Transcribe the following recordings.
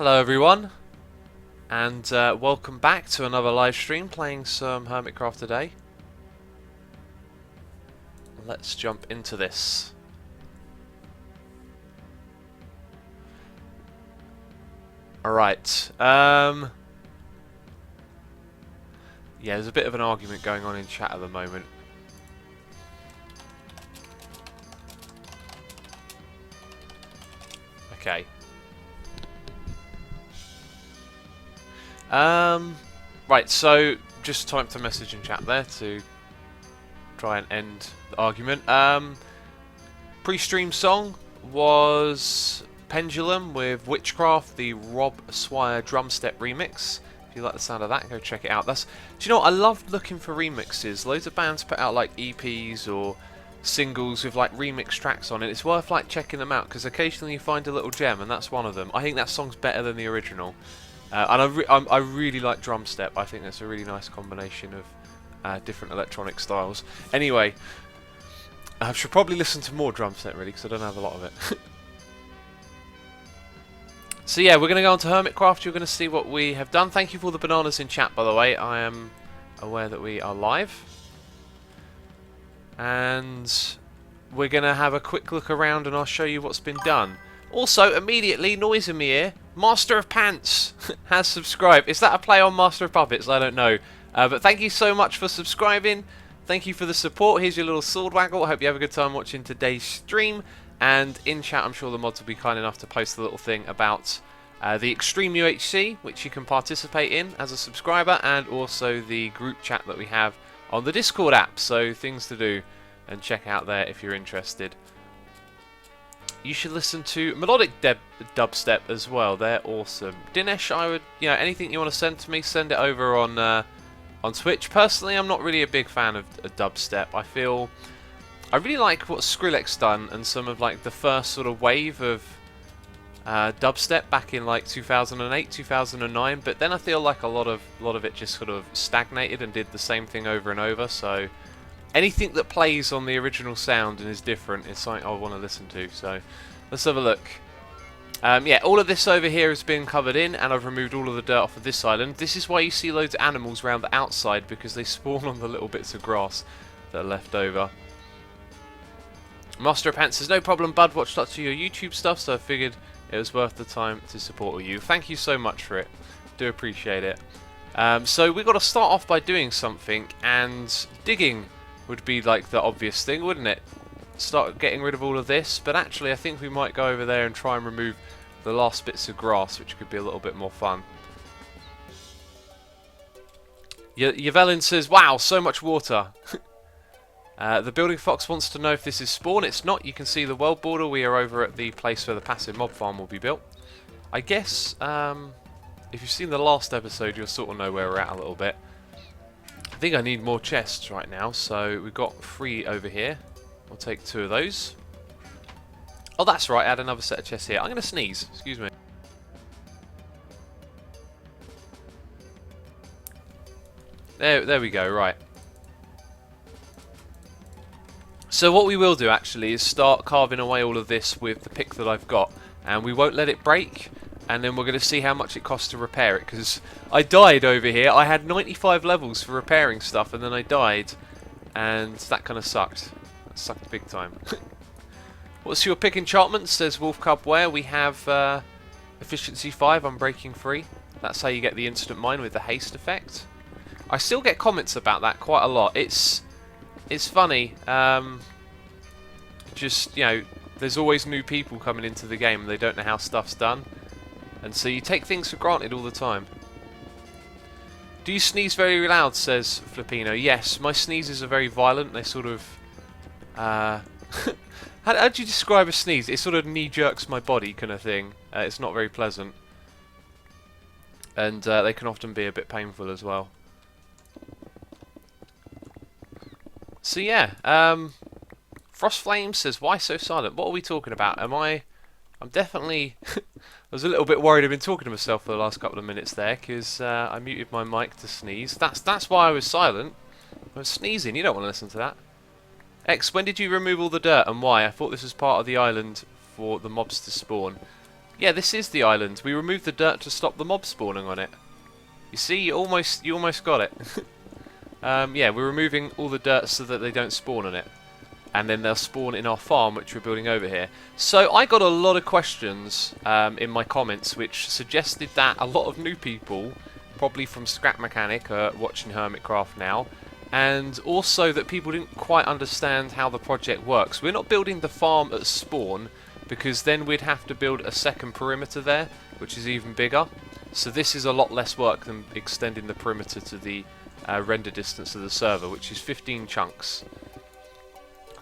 Hello everyone, and welcome back to another live stream playing some Hermitcraft today. Let's jump into this. Alright, yeah, there's a bit of an argument going on in chat at the moment. Okay. Right, so just typed a message in chat there to try and end the argument. Pre-stream song was Pendulum with Witchcraft, the Rob Swire drumstep remix. If you like the sound of that, go check it out. Do you know what? I love looking for remixes. Loads of bands put out like EPs or singles with like remix tracks on it. It's worth like checking them out because occasionally you find a little gem, and that's one of them. I think that song's better than the original. And I really like drumstep. I think that's a really nice combination of different electronic styles. Anyway, I should probably listen to more drumstep really because I don't have a lot of it. So yeah, we're going to go on to Hermitcraft. You're going to see what we have done. Thank you for all the bananas in chat, by the way. I am aware that we are live. And we're going to have a quick look around and I'll show you what's been done. Also, immediately, noise in my ear, Master of Pants has subscribed. Is that a play on Master of Puppets? I don't know. But thank you so much for subscribing. Thank you for the support. Here's your little sword waggle. I hope you have a good time watching today's stream. And in chat, I'm sure the mods will be kind enough to post a little thing about the Extreme UHC, which you can participate in as a subscriber, and also the group chat that we have on the Discord app. So things to do, and check out there if you're interested. You should listen to melodic dubstep as well. They're awesome. Dinesh, I would, anything you want to send to me, send it over on Twitch. Personally, I'm not really a big fan of dubstep. I really like what Skrillex done and some of like the first sort of wave of dubstep back in like 2008, 2009. But then I feel like a lot of it just sort of stagnated and did the same thing over and over. So anything that plays on the original sound and is different is something I want to listen to. So let's have a look. Yeah, all of this over here has been covered in, and I've removed all of the dirt off of this island. This is why you see loads of animals around the outside, because they spawn on the little bits of grass that are left over. Master of Pants says, no problem, bud, watched lots of your YouTube stuff, so I figured it was worth the time to support you. Thank you so much for it. Do appreciate it. So we've got to start off by doing something, and digging would be like the obvious thing, wouldn't it? Start getting rid of all of this, but actually I think we might go over there and try and remove the last bits of grass, which could be a little bit more fun. Yvelin says, wow, so much water. The building fox wants to know if this is spawn. It's not. You can see the world border. We are over at the place where the passive mob farm will be built. I guess if you've seen the last episode, you'll sort of know where we're at a little bit. I think I need more chests right now, so we've got 3 over here. We'll take 2 of those. Oh, that's right, add another set of chests here. I'm going to sneeze, excuse me. There we go, right. So what we will do actually is start carving away all of this with the pick that I've got, and we won't let it break. And then we're going to see how much it costs to repair it, because I died over here. I had 95 levels for repairing stuff, and then I died, and that kind of sucked. That sucked big time. What's your pick enchantment? Says Wolf Cub Ware. We have efficiency 5, unbreaking 3. That's how you get the instant mine with the haste effect. I still get comments about that quite a lot. It's funny. Just, there's always new people coming into the game and they don't know how stuff's done. And so you take things for granted all the time. Do you sneeze very loud, says Flippino. Yes, my sneezes are very violent. They sort of... how do you describe a sneeze? It sort of knee-jerks my body kind of thing. It's not very pleasant. And they can often be a bit painful as well. So yeah, Frostflame says, why so silent? What are we talking about? I'm definitely... I was a little bit worried. I've been talking to myself for the last couple of minutes there because I muted my mic to sneeze. That's why I was silent. I was sneezing. You don't want to listen to that. X, when did you remove all the dirt and why? I thought this was part of the island for the mobs to spawn. Yeah, this is the island. We removed the dirt to stop the mob spawning on it. You see, you almost got it. Yeah, we're removing all the dirt so that they don't spawn on it. And then they'll spawn in our farm, which we're building over here. So I got a lot of questions in my comments, which suggested that a lot of new people, probably from Scrap Mechanic, are watching Hermitcraft now. And also that people didn't quite understand how the project works. We're not building the farm at spawn, because then we'd have to build a second perimeter there, which is even bigger. So this is a lot less work than extending the perimeter to the render distance of the server, which is 15 chunks.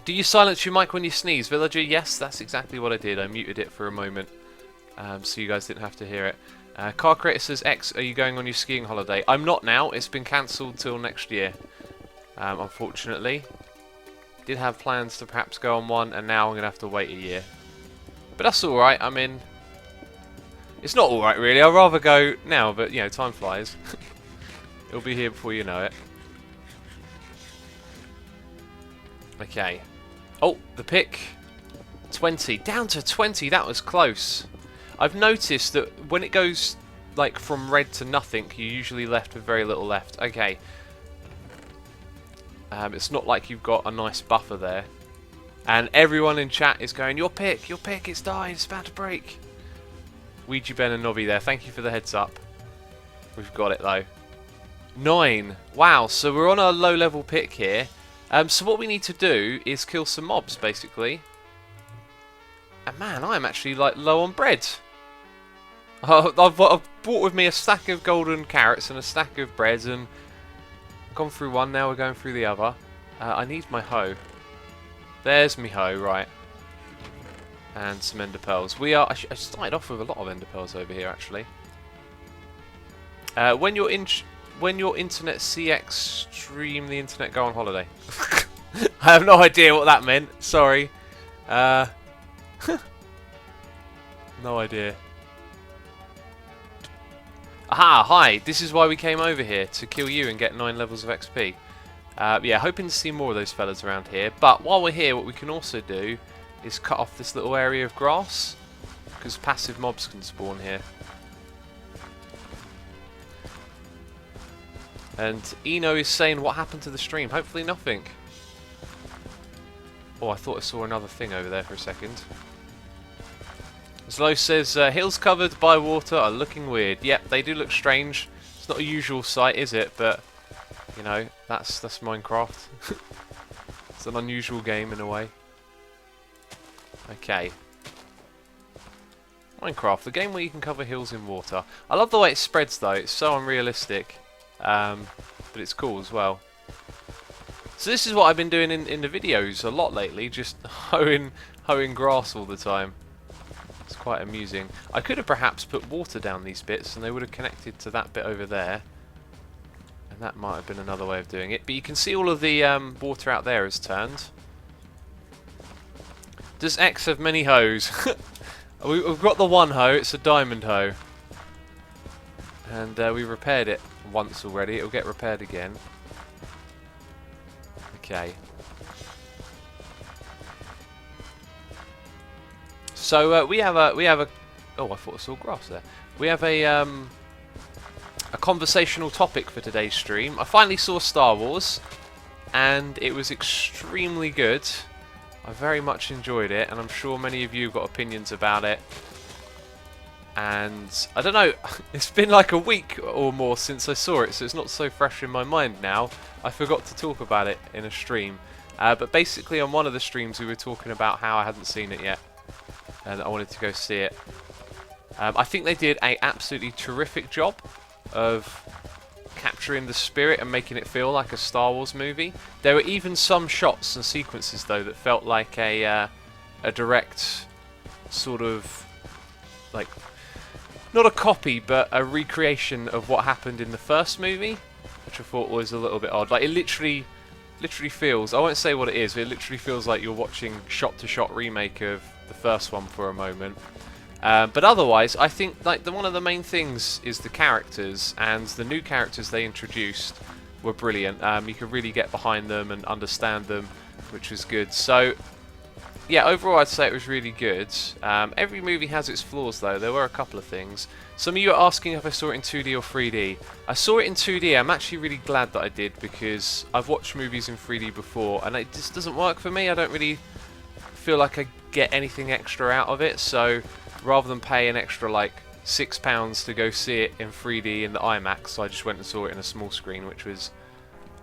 Do you silence your mic when you sneeze, villager? Yes, that's exactly what I did. I muted it for a moment, so you guys didn't have to hear it. Car Creator says, X, are you going on your skiing holiday? I'm not now. It's been cancelled till next year, unfortunately. Did have plans to perhaps go on one, and now I'm going to have to wait a year. But that's alright. I mean, it's not alright really. I'd rather go now, but you know, time flies. It'll be here before you know it. Okay. Oh, the pick. 20. Down to 20. That was close. I've noticed that when it goes like from red to nothing, you're usually left with very little left. Okay. It's not like you've got a nice buffer there. And everyone in chat is going, your pick, it's died, it's about to break. Ouija Ben and Nobby there, thank you for the heads up. We've got it though. 9. Wow, so we're on a low level pick here. So what we need to do is kill some mobs, basically. And man, I'm actually like low on bread. I've brought with me a stack of golden carrots and a stack of bread, and gone through one, now we're going through the other. I need my hoe. There's me hoe, right. And some ender pearls. We are. I started off with a lot of ender pearls over here, actually. When your internet CX stream the internet go on holiday. I have no idea what that meant. Sorry. No idea. Aha! Hi. This is why we came over here, to kill you and get 9 levels of XP. Yeah, hoping to see more of those fellas around here. But while we're here, what we can also do is cut off this little area of grass, because passive mobs can spawn here. And Eno is saying, what happened to the stream? Hopefully nothing. Oh, I thought I saw another thing over there for a second. Zlo says, hills covered by water are looking weird. Yep, they do look strange. It's not a usual sight, is it? But you know, that's Minecraft. It's an unusual game in a way. Okay. Minecraft, the game where you can cover hills in water. I love the way it spreads though, it's so unrealistic. But it's cool as well. So this is what I've been doing in the videos a lot lately, just hoeing grass all the time. It's quite amusing. I could have perhaps put water down these bits and they would have connected to that bit over there. And that might have been another way of doing it. But you can see all of the water out there has turned. Does X have many hoes? We've got the one hoe, it's a diamond hoe. And we repaired it once already, it'll get repaired again. Okay. So we have a oh, I thought I saw grass there. We have a conversational topic for today's stream. I finally saw Star Wars, and it was extremely good. I very much enjoyed it, and I'm sure many of you have got opinions about it. And I don't know, it's been like a week or more since I saw it, so it's not so fresh in my mind now. I forgot to talk about it in a stream. But basically on one of the streams we were talking about how I hadn't seen it yet, and I wanted to go see it. I think they did an absolutely terrific job of capturing the spirit and making it feel like a Star Wars movie. There were even some shots and sequences though that felt like a direct sort of like, not a copy but a recreation of what happened in the first movie, which I thought was a little bit odd. Like it literally feels, I won't say what it is, but it literally feels like you're watching shot-to-shot remake of the first one for a moment. But otherwise, I think like one of the main things is the characters, and the new characters they introduced were brilliant. You could really get behind them and understand them, which was good. So yeah, overall I'd say it was really good. Every movie has its flaws though. There were a couple of things. Some of you are asking if I saw it in 2D or 3D. I saw it in 2D. I'm actually really glad that I did, because I've watched movies in 3D before and it just doesn't work for me. I don't really feel like I get anything extra out of it, so rather than pay an extra like £6 to go see it in 3D in the IMAX, I just went and saw it in a small screen, which was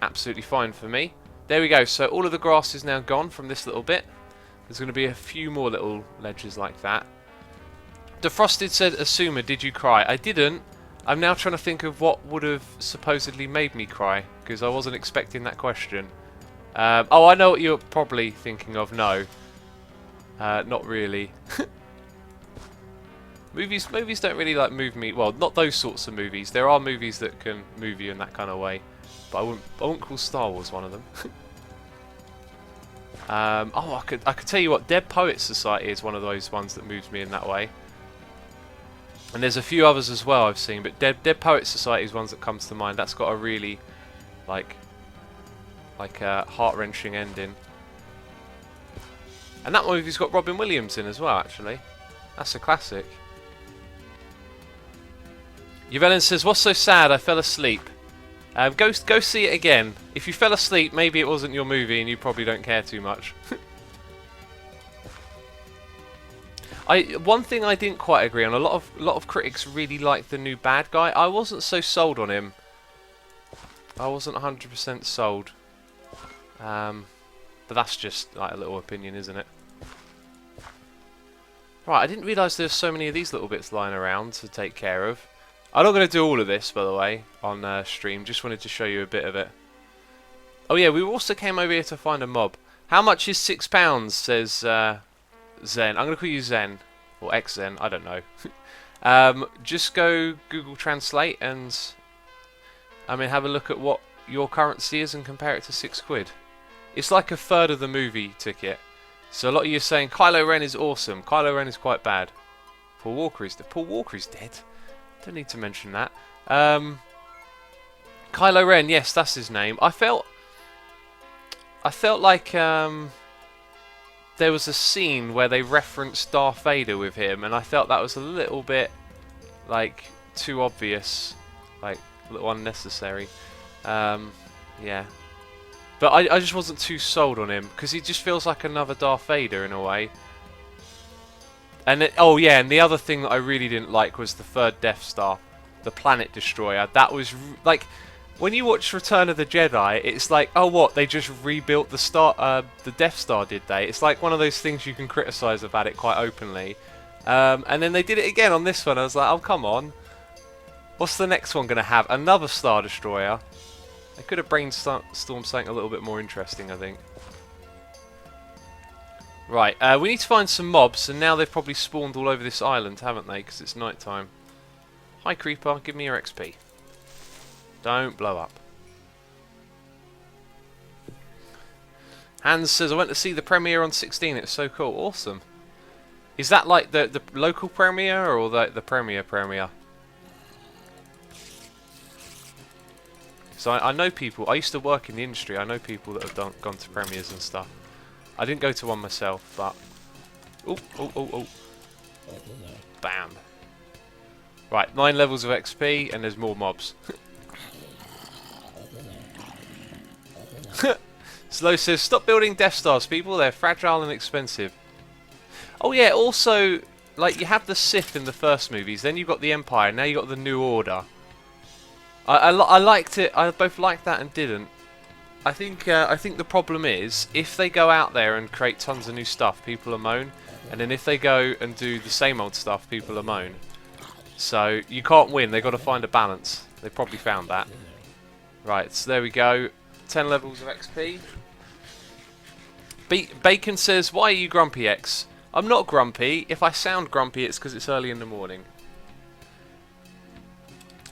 absolutely fine for me. There we go, so all of the grass is now gone from this little bit. There's going to be a few more little ledges like that. Defrosted said, Asuma, did you cry? I didn't. I'm now trying to think of what would have supposedly made me cry, because I wasn't expecting that question. Oh, I know what you're probably thinking of. No. Not really. Movies don't really like move me. Well, not those sorts of movies. There are movies that can move you in that kind of way, but I wouldn't call Star Wars one of them. Oh, I could tell you what, Dead Poets Society is one of those ones that moves me in that way. And there's a few others as well I've seen, but Dead Poets Society is ones that comes to mind. That's got a really like a heart-wrenching ending. And that movie's got Robin Williams in as well, actually. That's a classic. Yvellen says, what's so sad? I fell asleep. Go see it again. If you fell asleep, maybe it wasn't your movie and you probably don't care too much. One thing I didn't quite agree on, a lot of critics really liked the new bad guy. I wasn't so sold on him. I wasn't 100% sold. But that's just like a little opinion, isn't it? Right, I didn't realise there's so many of these little bits lying around to take care of. I'm not going to do all of this, by the way, on stream. Just wanted to show you a bit of it. Oh yeah, we also came over here to find a mob. How much is £6? Says Zen. I'm going to call you Zen. Or XZen, I don't know. Just go Google Translate and have a look at what your currency is and compare it to £6. It's like a third of the movie ticket. So a lot of you are saying Kylo Ren is awesome. Kylo Ren is quite bad. Paul Walker is dead. Paul Walker is dead. Don't need to mention that. Kylo Ren, yes, that's his name. I felt like there was a scene where they referenced Darth Vader with him, and I felt that was a little bit like too obvious, like a little unnecessary. Yeah, but I just wasn't too sold on him because he just feels like another Darth Vader in a way. And oh yeah, and the other thing that I really didn't like was the third Death Star, the Planet Destroyer. That was like, when you watch Return of the Jedi, it's like, oh what, they just rebuilt the Death Star, did they? It's like one of those things you can criticise about it quite openly. And then they did it again on this one. I was like, oh come on, what's the next one going to have? Another Star Destroyer? They could have brainstormed something a little bit more interesting, I think. Right, we need to find some mobs, and now they've probably spawned all over this island, haven't they? Because it's night time. Hi, Creeper, give me your XP. Don't blow up. Hans says, I went to see the premiere on 16, it's so cool. Awesome. Is that like the local premiere, or the premiere? So I know people, I used to work in the industry, I know people that have gone to premieres and stuff. I didn't go to one myself, but... Oh. Bam. Right, 9 levels of XP, and there's more mobs. Slow says, stop building Death Stars, people. They're fragile and expensive. Oh yeah, also, like, you have the Sith in the first movies, then you've got the Empire, now you've got the New Order. I liked it. I both liked that and didn't. I think the problem is, if they go out there and create tons of new stuff, people are moan, and then if they go and do the same old stuff, people are moan. So you can't win. They've got to find a balance. They probably found that. Right, so there we go. 10 levels of XP. Bacon says, "Why are you grumpy, X?" I'm not grumpy. If I sound grumpy, it's because it's early in the morning.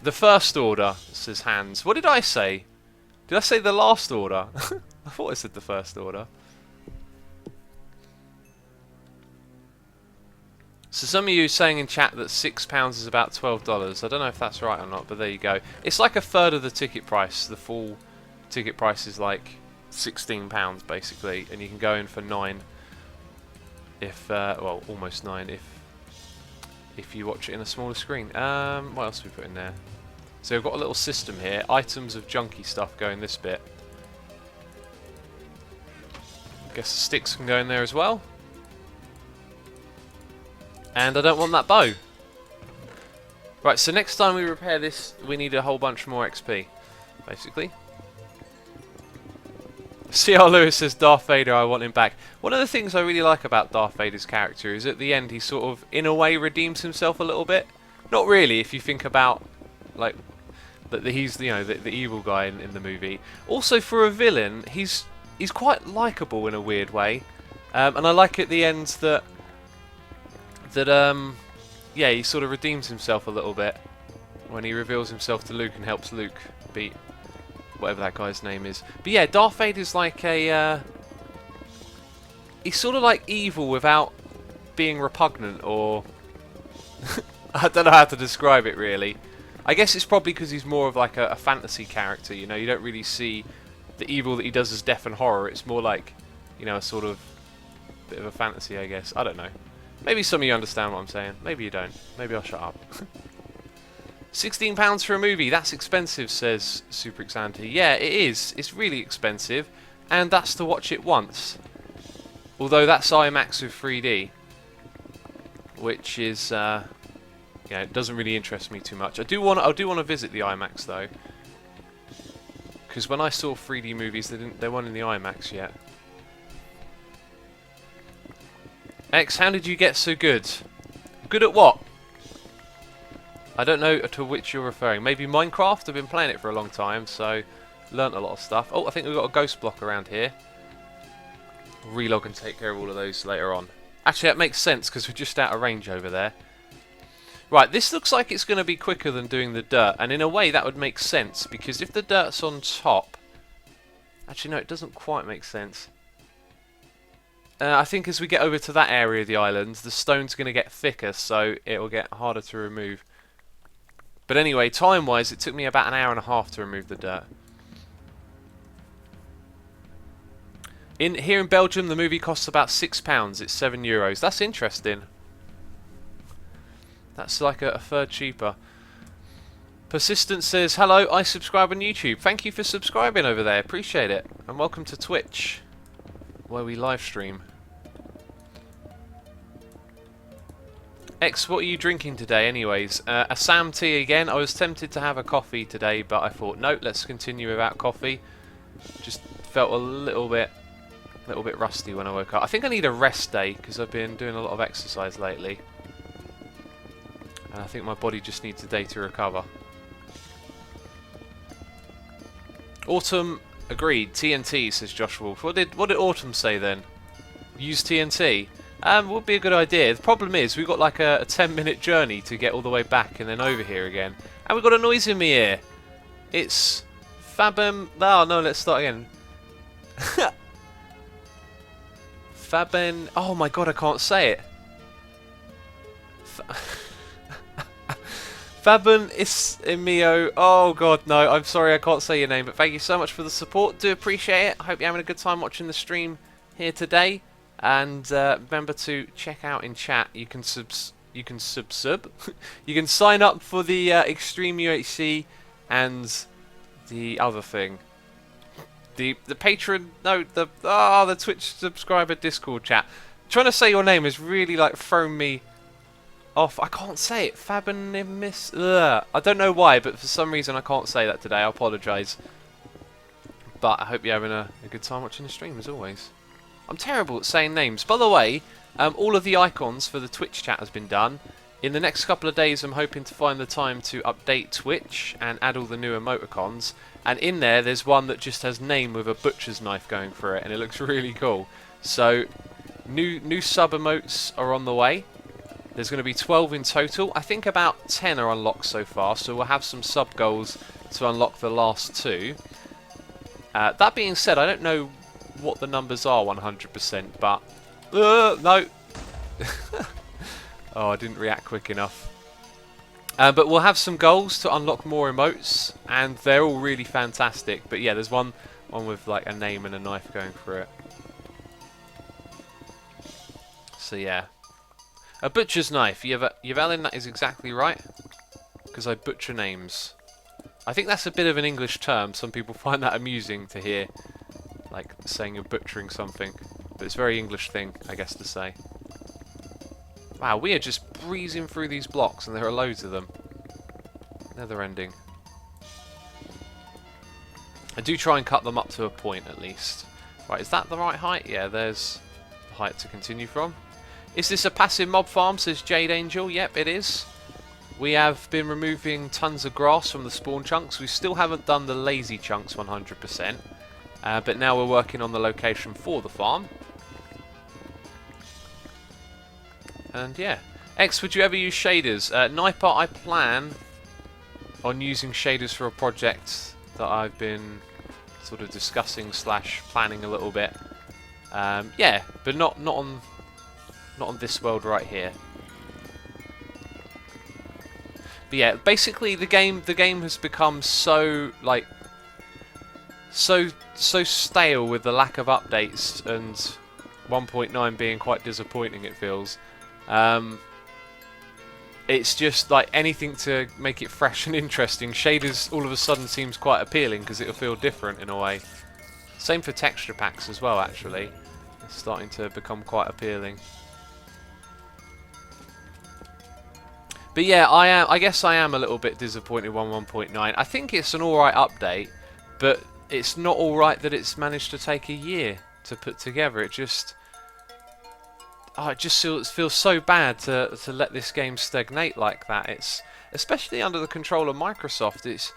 The First Order, says Hans. What did I say? Did I say the Last Order? I thought I said the First Order. So some of you saying in chat that £6 is about $12. I don't know if that's right or not, but there you go. It's like a third of the ticket price. The full ticket price is like £16 basically, and you can go in for 9. If well, almost 9 if you watch it in a smaller screen. What else have we put in there? So we've got a little system here. Items of junky stuff go in this bit. Guess the sticks can go in there as well. And I don't want that bow. Right, so next time we repair this, we need a whole bunch more XP, basically. C.R. Lewis says, Darth Vader, I want him back. One of the things I really like about Darth Vader's character is at the end he sort of, in a way, redeems himself a little bit. Not really, if you think about, like, that he's, you know, the evil guy in the movie. Also, for a villain, he's quite likeable in a weird way. And I like at the end that yeah, he sort of redeems himself a little bit when he reveals himself to Luke and helps Luke beat whatever that guy's name is. But yeah, Darth Vader's like a... he's sort of like evil without being repugnant, or... I don't know how to describe it, really. I guess it's probably because he's more of like a fantasy character, you know? You don't really see the evil that he does as death and horror. It's more like, you know, a sort of bit of a fantasy, I guess. I don't know. Maybe some of you understand what I'm saying. Maybe you don't. Maybe I'll shut up. £16 for a movie, that's expensive, says Super Xanti. Yeah, it is. It's really expensive, and that's to watch it once. Although that's IMAX with 3D, which is, yeah, it doesn't really interest me too much. I do want to visit the IMAX though, because when I saw 3D movies, they weren't in the IMAX yet. X, how did you get so good? Good at what? I don't know to which you're referring. Maybe Minecraft? I've been playing it for a long time, so learnt a lot of stuff. Oh, I think we've got a ghost block around here. Relog and take care of all of those later on. Actually, that makes sense because we're just out of range over there. Right, this looks like it's going to be quicker than doing the dirt, and in a way that would make sense, because if the dirt's on top... Actually, no, it doesn't quite make sense. I think as we get over to that area of the island, the stone's going to get thicker, so it will get harder to remove. But anyway, time-wise, it took me about an hour and a half to remove the dirt. Here in Belgium, the movie costs about £6. It's €7. That's interesting. That's like a third cheaper. Persistent says, hello, I subscribe on YouTube. Thank you for subscribing over there. Appreciate it. And welcome to Twitch, where we live stream. X, what are you drinking today anyways? A Sam tea again. I was tempted to have a coffee today, but I thought, no, let's continue without coffee. Just felt a little bit rusty when I woke up. I think I need a rest day, because I've been doing a lot of exercise lately. And I think my body just needs a day to recover. Autumn agreed. TNT, says Josh Wolf. What did Autumn say then? Use TNT? Would be a good idea. The problem is we've got like a 10-minute journey to get all the way back and then over here again. And we've got a noise in my ear. It's Fabem... Oh, no, let's start again. Faben... Oh my god, I can't say it. Faben Ismio. Oh god, no, I'm sorry I can't say your name, but thank you so much for the support. Do appreciate it. I hope you're having a good time watching the stream here today. And remember to check out in chat. You can you can sign up for the Extreme UHC and the other thing. The patron, no, the Twitch subscriber Discord chat. Trying to say your name has really like thrown me off. I can't say it. Fabinimis. I don't know why, but for some reason I can't say that today. I apologise. But I hope you're having a good time watching the stream as always. I'm terrible at saying names. By the way, all of the icons for the Twitch chat has been done. In the next couple of days, I'm hoping to find the time to update Twitch and add all the new emoticons. And in there, there's one that just has name with a butcher's knife going through it, and it looks really cool. So, new sub emotes are on the way. There's going to be 12 in total. I think about 10 are unlocked so far, so we'll have some sub goals to unlock the last 2. That being said, I don't know what the numbers are 100%, but no. Oh, I didn't react quick enough. But we'll have some goals to unlock more emotes, and they're all really fantastic. But yeah, there's one with like a name and a knife going through it. So yeah. A butcher's knife. Yvelin, that is exactly right. Because I butcher names. I think that's a bit of an English term. Some people find that amusing to hear. Like saying you're butchering something. But it's a very English thing, I guess, to say. Wow, we are just breezing through these blocks and there are loads of them. Nether ending. I do try and cut them up to a point at least. Right, is that the right height? Yeah, there's the height to continue from. Is this a passive mob farm, says Jade Angel? Yep, it is. We have been removing tons of grass from the spawn chunks. We still haven't done the lazy chunks 100%. But now we're working on the location for the farm. And yeah. X, would you ever use shaders? Niper, I plan on using shaders for a project that I've been sort of discussing / planning a little bit. Yeah, but not on this world right here. But yeah, basically the game has become so like so stale with the lack of updates, and 1.9 being quite disappointing, it feels. It's just like anything to make it fresh and interesting. Shaders all of a sudden seems quite appealing because it'll feel different in a way. Same for texture packs as well, actually. It's starting to become quite appealing. But yeah, I guess I am a little bit disappointed with 1.9. I think it's an alright update, but it's not alright that it's managed to take a year to put together. It just feels so bad to let this game stagnate like that. It's especially under the control of Microsoft. It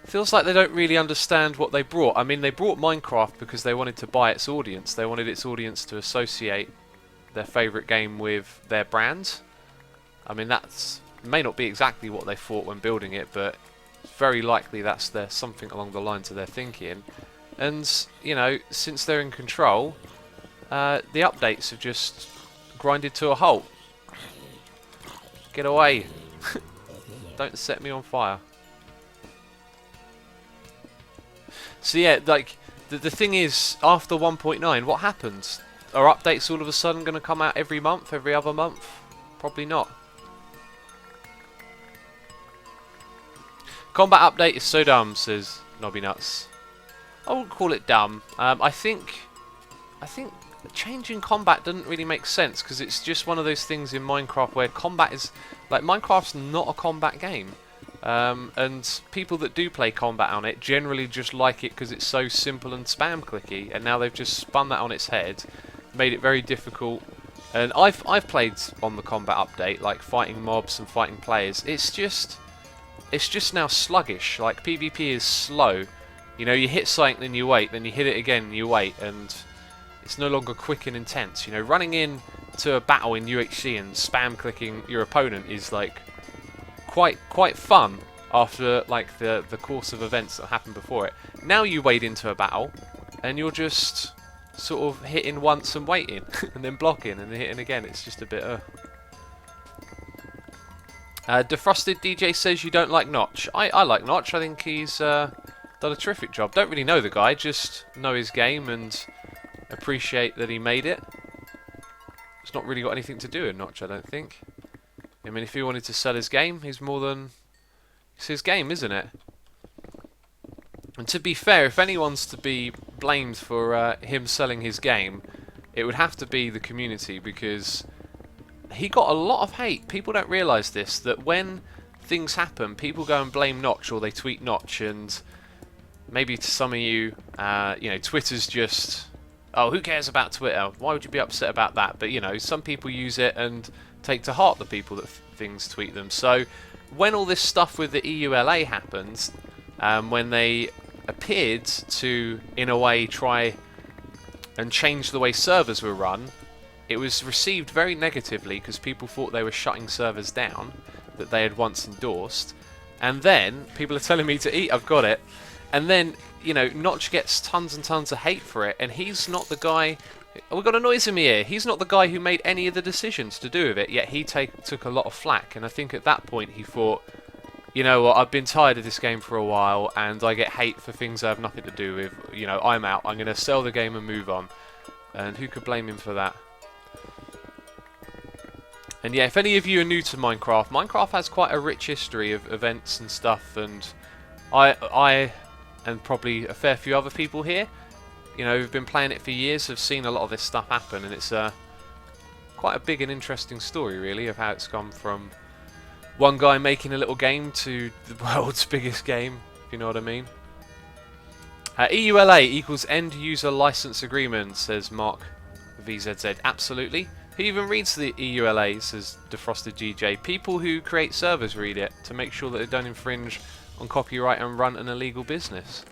feels like they don't really understand what they brought. I mean, they brought Minecraft because they wanted to buy its audience. They wanted its audience to associate their favourite game with their brand. I mean, that's may not be exactly what they thought when building it, but it's very likely that's something along the lines of their thinking. And you know, since they're in control, the updates have just grinded to a halt. Get away! Don't set me on fire. So yeah, like the thing is, after 1.9, what happens? Are updates all of a sudden going to come out every month, every other month? Probably not. Combat update is so dumb, says Nobby Nuts. I wouldn't call it dumb. I think changing combat doesn't really make sense because it's just one of those things in Minecraft where combat is like Minecraft's not a combat game, and people that do play combat on it generally just like it because it's so simple and spam clicky. And now they've just spun that on its head, made it very difficult. And I've played on the combat update, like fighting mobs and fighting players. It's just now sluggish. Like PvP is slow. You know, you hit something, then you wait, then you hit it again, and you wait, and it's no longer quick and intense. You know, running in to a battle in UHC and spam clicking your opponent is like quite fun after like the course of events that happened before it. Now you wade into a battle, and you're just sort of hitting once and waiting, and then blocking, and then hitting again. It's just a bit. Defrosted DJ says you don't like Notch. I like Notch. I think he's done a terrific job. Don't really know the guy, just know his game and appreciate that he made it. It's not really got anything to do with Notch, I don't think. I mean, if he wanted to sell his game, he's more than... It's his game, isn't it? And to be fair, if anyone's to be blamed for him selling his game, it would have to be the community, because he got a lot of hate. People don't realise this, that when things happen, people go and blame Notch, or they tweet Notch, and maybe to some of you, you know, Twitter's just... Oh, who cares about Twitter? Why would you be upset about that? But, you know, some people use it and take to heart the people that things tweet them. So, when all this stuff with the EULA happened, when they appeared to, in a way, try and change the way servers were run, it was received very negatively because people thought they were shutting servers down that they had once endorsed. And then, people are telling me to eat, I've got it. And then, you know, Notch gets tons and tons of hate for it, and he's not the guy... We've got a noise in my ear. He's not the guy who made any of the decisions to do with it, yet he took a lot of flack. And I think at that point he thought, you know what, I've been tired of this game for a while, and I get hate for things I have nothing to do with. You know, I'm out. I'm going to sell the game and move on. And who could blame him for that? And yeah, if any of you are new to Minecraft, Minecraft has quite a rich history of events and stuff, and I and probably a fair few other people here, you know, who've been playing it for years, have seen a lot of this stuff happen, and it's quite a big and interesting story, really, of how it's gone from one guy making a little game to the world's biggest game, if you know what I mean. EULA equals End User License Agreement, says Mark VZZ. Absolutely. Who even reads the EULA, says Defrosted GJ? People who create servers read it to make sure that they don't infringe on copyright and run an illegal business.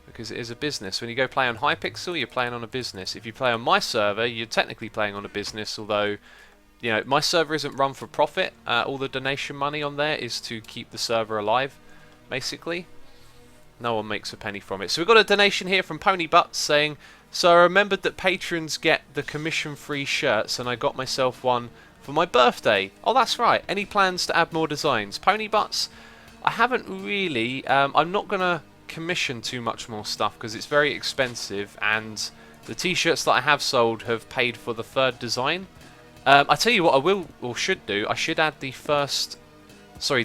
Because it is a business. When you go play on Hypixel, you're playing on a business. If you play on my server, you're technically playing on a business, although, you know, my server isn't run for profit. All the donation money on there is to keep the server alive, basically. No one makes a penny from it. So we've got a donation here from Pony Butts saying, so I remembered that patrons get the commission-free shirts, and I got myself one for my birthday. Oh, that's right. Any plans to add more designs? Pony Butts, I haven't really. I'm not going to commission too much more stuff because it's very expensive, and the t-shirts that I have sold have paid for the third design. I tell you what I will or should do. I should add the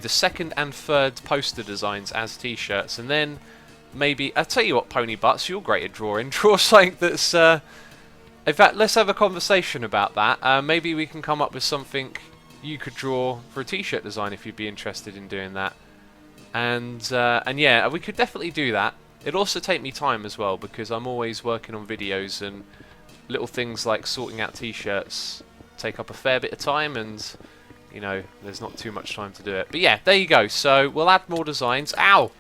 second and third poster designs as t-shirts, and then maybe, I'll tell you what, Pony Butts, you're great at drawing. Draw something that's, in fact, let's have a conversation about that. Maybe we can come up with something you could draw for a t-shirt design if you'd be interested in doing that. And yeah, we could definitely do that. It'd also take me time as well, because I'm always working on videos, and little things like sorting out t-shirts take up a fair bit of time, and you know, there's not too much time to do it. But yeah, there you go. So we'll add more designs. Ow!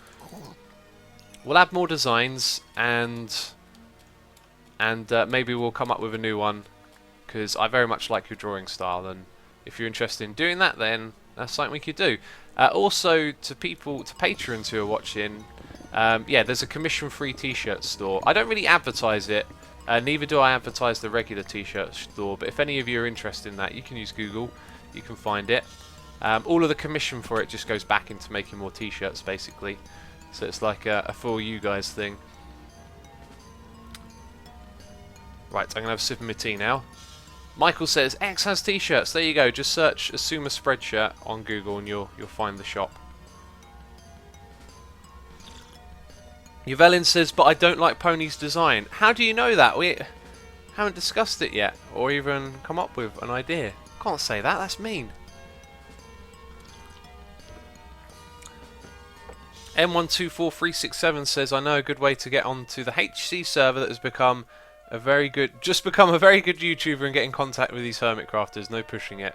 We'll add more designs, and maybe we'll come up with a new one, because I very much like your drawing style, and if you're interested in doing that, then that's something we could do. Also, to patrons who are watching, yeah, there's a commission-free t-shirt store. I don't really advertise it, neither do I advertise the regular t-shirt store, but if any of you are interested in that, you can use Google. You can find it. All of the commission for it just goes back into making more t-shirts, basically. So it's like a for you guys thing. Right, I'm going to have a sip of my tea now. Michael says, X has t-shirts. There you go. Just search Asuma Spreadshirt on Google and you'll find the shop. Yvelin says, but I don't like Pony's design. How do you know that? We haven't discussed it yet, or even come up with an idea. Can't say that, that's mean. M124367 says, I know a good way to get onto the HC server that has become a very good YouTuber and get in contact with these Hermitcrafters. No pushing it.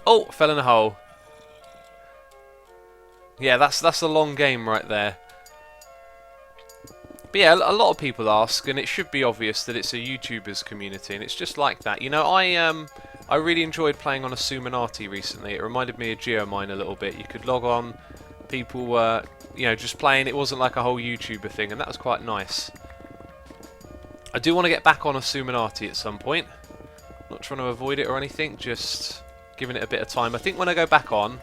Oh, fell in a hole. Yeah, that's a long game right there. But yeah, a lot of people ask, and it should be obvious that it's a YouTubers community, and it's just like that. You know, I really enjoyed playing on xisumatwo recently. It reminded me of Geomine a little bit. You could log on, people were, you know, just playing. It wasn't like a whole YouTuber thing, and that was quite nice. I do want to get back on xisumatwo at some point. Not trying to avoid it or anything, just giving it a bit of time. I think when I go back on,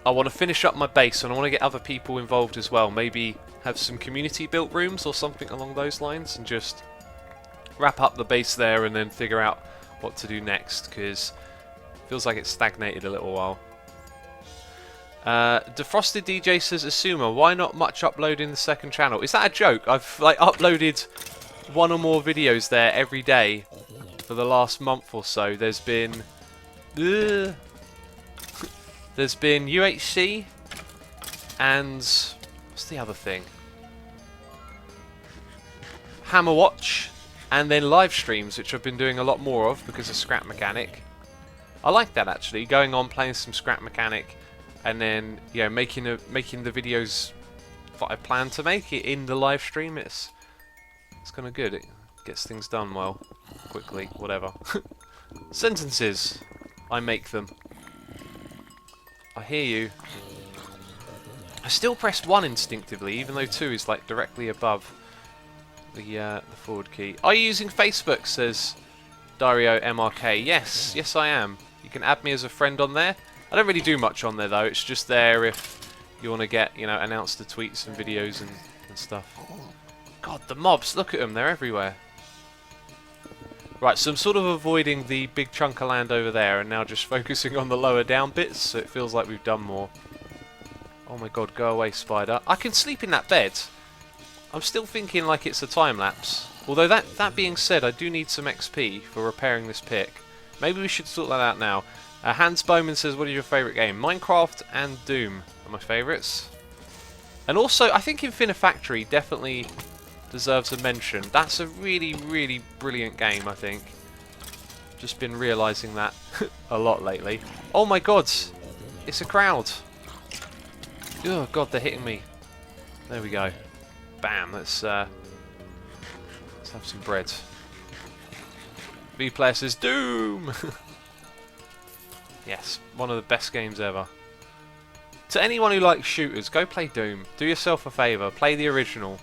I want to finish up my base, and I want to get other people involved as well. Maybe have some community built rooms or something along those lines, and just wrap up the base there and then figure out what to do next, because it feels like it's stagnated a little while. Defrosted DJ says, Asuma, why not much uploading the second channel? Is that a joke? I've like uploaded one or more videos there every day for the last month or so. There's been UHC and what's the other thing? Hammer Watch, and then live streams, which I've been doing a lot more of because of Scrap Mechanic. I like that actually, going on playing some Scrap Mechanic, and then making the videos that I plan to make it in the live stream. It's kind of good. It gets things done well, quickly, whatever. Sentences, I make them. I hear you. I still pressed 1 instinctively, even though 2 is like directly above the forward key. Are you using Facebook? Says Dario MRK. Yes I am. You can add me as a friend on there. I don't really do much on there though. It's just there if you want to get, announced the tweets and videos and stuff. God, the mobs! Look at them. They're everywhere. Right, so I'm sort of avoiding the big chunk of land over there and now just focusing on the lower down bits, so it feels like we've done more. Oh my god, go away, spider. I can sleep in that bed. I'm still thinking like it's a time-lapse. Although that being said, I do need some XP for repairing this pick. Maybe we should sort that out now. Hans Bowman says, what is your favourite game? Minecraft and Doom are my favourites. And also, I think Infinifactory definitely deserves a mention. That's a really, really brilliant game, I think. Just been realising that a lot lately. Oh my god! It's a crowd! Oh god, they're hitting me. There we go. Bam, let's have some bread. V-Player says, Doom! Yes, one of the best games ever. To anyone who likes shooters, go play Doom. Do yourself a favour, play the original.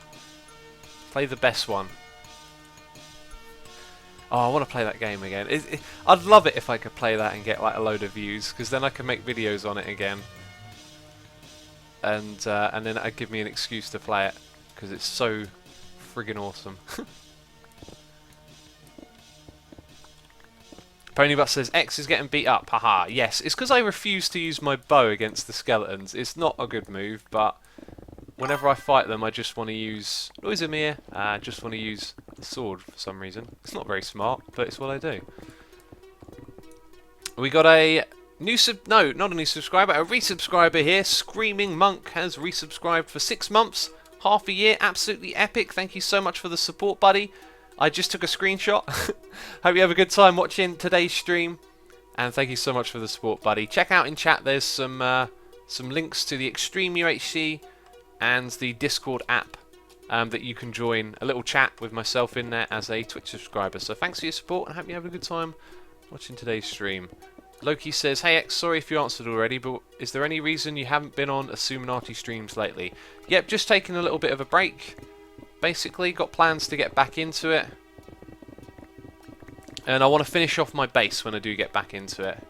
Play the best one. Oh, I want to play that game again. I'd love it if I could play that and get like a load of views, because then I can make videos on it again. And then it'd give me an excuse to play it, because it's so friggin' awesome. Ponybutt says, X is getting beat up. Haha, yes. It's because I refuse to use my bow against the skeletons. It's not a good move, but whenever I fight them, I just want to use... Noisamir, I just want to use the sword for some reason. It's not very smart, but it's what I do. We got a new no, not a new subscriber, a resubscriber here. Screaming Monk has resubscribed for 6 months, half a year. Absolutely epic. Thank you so much for the support, buddy. I just took a screenshot. Hope you have a good time watching today's stream. And thank you so much for the support, buddy. Check out in chat, there's some links to the Extreme UHC and the Discord app that you can join a little chat with myself in there as a Twitch subscriber. So thanks for your support and hope you have a good time watching today's stream. Loki says, hey X, sorry if you answered already, but is there any reason you haven't been on xisumatwo streams lately? Yep, just taking a little bit of a break. Basically, got plans to get back into it. And I want to finish off my base when I do get back into it.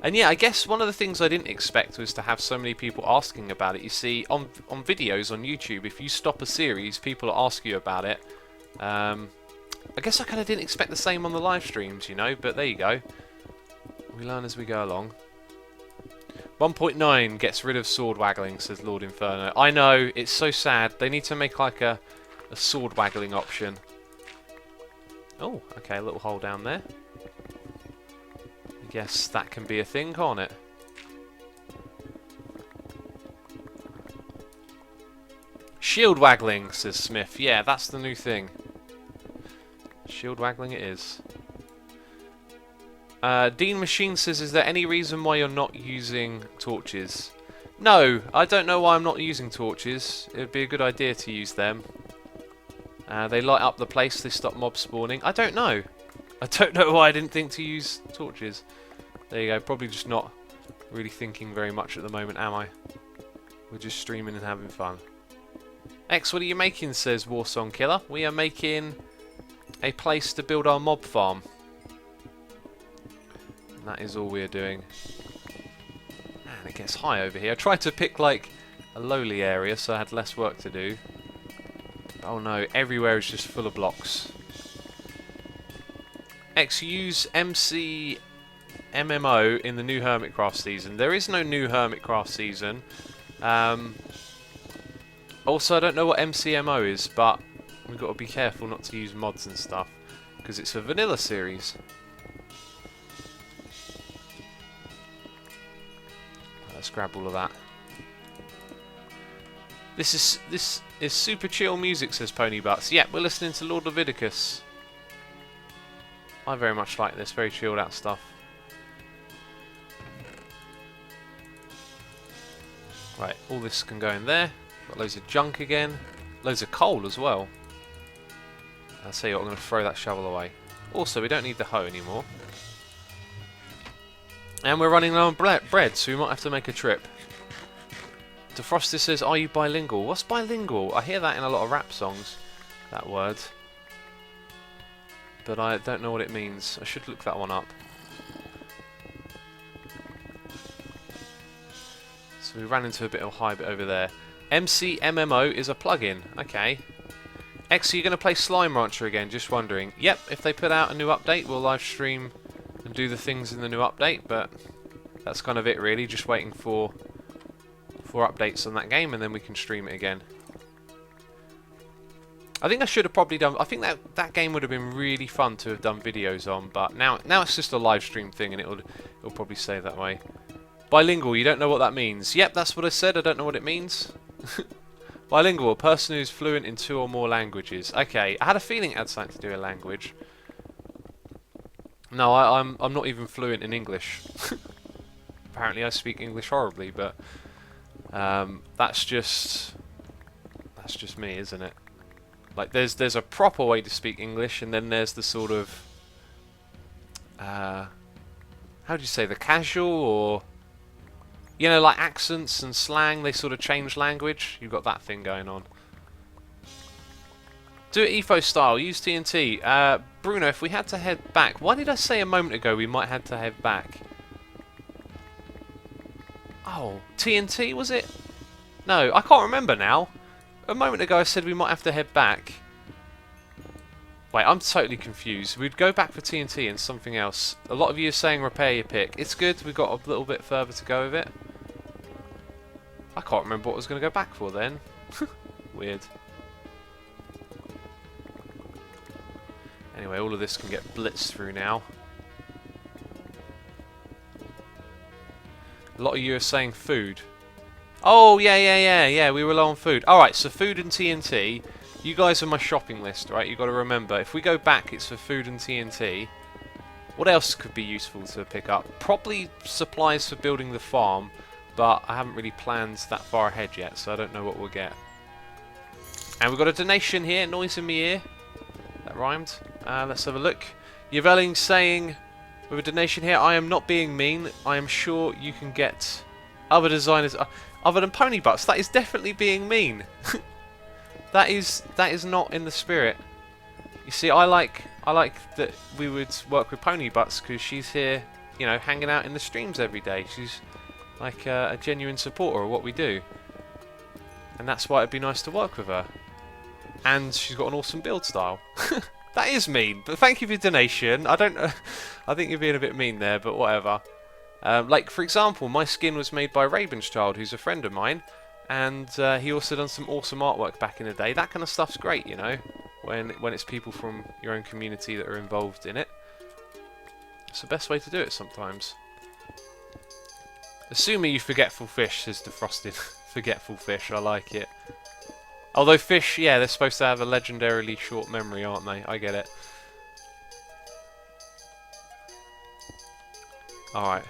And yeah, I guess one of the things I didn't expect was to have so many people asking about it. You see, on videos on YouTube, if you stop a series, people ask you about it. I guess I kind of didn't expect the same on the live streams, you know, but there you go. We learn as we go along. 1.9 gets rid of sword waggling, says Lord Inferno. I know, it's so sad. They need to make like a sword waggling option. Oh, okay, a little hole down there. I guess that can be a thing, can't it? Shield waggling, says Smith. Yeah, that's the new thing. Shield waggling it is. Dean Machine says, is there any reason why you're not using torches? No, I don't know why I'm not using torches. It would be a good idea to use them. They light up the place, they stop mob spawning. I don't know. I don't know why I didn't think to use torches. There you go, probably just not really thinking very much at the moment, am I? We're just streaming and having fun. X, what are you making, says Warsong Killer. We are making a place to build our mob farm. That is all we're doing. Man, it gets high over here. I tried to pick like a lowly area so I had less work to do. Oh no, everywhere is just full of blocks. X, use MC MMO in the new Hermitcraft season. There is no new Hermitcraft season. Also, I don't know what MCMO is, but we've got to be careful not to use mods and stuff because it's a vanilla series. Let's grab all of that. This is super chill music, says Ponybutts. Yeah, we're listening to Lord Leviticus. I very much like this, very chilled out stuff. Right, all this can go in there. Got loads of junk again. Loads of coal as well. I'll tell you what, I'm going to throw that shovel away. Also, we don't need the hoe anymore. And we're running low on bread, so we might have to make a trip. Defroster says, are you bilingual? What's bilingual? I hear that in a lot of rap songs, that word. But I don't know what it means. I should look that one up. So we ran into a bit of a high bit over there. MCMMO is a plugin. Okay. X, are you going to play Slime Rancher again? Just wondering. Yep, if they put out a new update, we'll live stream and do the things in the new update, but that's kind of it really, just waiting for updates on that game and then we can stream it again. I think I should have probably done, I think that game would have been really fun to have done videos on, but now it's just a live stream thing and it'll probably stay that way. Bilingual, you don't know what that means. Yep, that's what I said, I don't know what it means. Bilingual, a person who's fluent in 2 or more languages. Okay, I had a feeling it had something to do with language. No, I'm not even fluent in English. Apparently I speak English horribly, but that's just me, isn't it? Like there's a proper way to speak English, and then there's the sort of how do you say, the casual, or you know, like accents and slang, they sort of change language. You've got that thing going on. Do it EFO style, use TNT. Bruno, if we had to head back, why did I say a moment ago we might have to head back? Oh, TNT was it? No, I can't remember now. A moment ago I said we might have to head back. Wait, I'm totally confused. We'd go back for TNT and something else. A lot of you are saying repair your pick. It's good, we've got a little bit further to go with it. I can't remember what I was going to go back for then. Weird. Anyway, all of this can get blitzed through now. A lot of you are saying food. Oh, yeah, we were low on food. Alright, so food and TNT. You guys are my shopping list, right? You've got to remember, if we go back, it's for food and TNT. What else could be useful to pick up? Probably supplies for building the farm, but I haven't really planned that far ahead yet, so I don't know what we'll get. And we've got a donation here, noise in my ear. That rhymed. Let's have a look. Yvelling saying, with a donation here, I am not being mean. I am sure you can get other designers other than pony butts. That is definitely being mean. That is not in the spirit. You see, I like that we would work with Pony Butts because she's here, you know, hanging out in the streams every day. She's like a genuine supporter of what we do, and that's why it'd be nice to work with her. And she's got an awesome build style. That is mean, but thank you for your donation. I think you're being a bit mean there, but whatever. Like for example, my skin was made by Raven's Child, who's a friend of mine. And he also done some awesome artwork back in the day. That kind of stuff's great, you know, when it's people from your own community that are involved in it. It's the best way to do it sometimes. Assuming you forgetful fish, says Defrosted. Forgetful fish, I like it. Although fish, yeah, they're supposed to have a legendarily short memory, aren't they? I get it. Alright.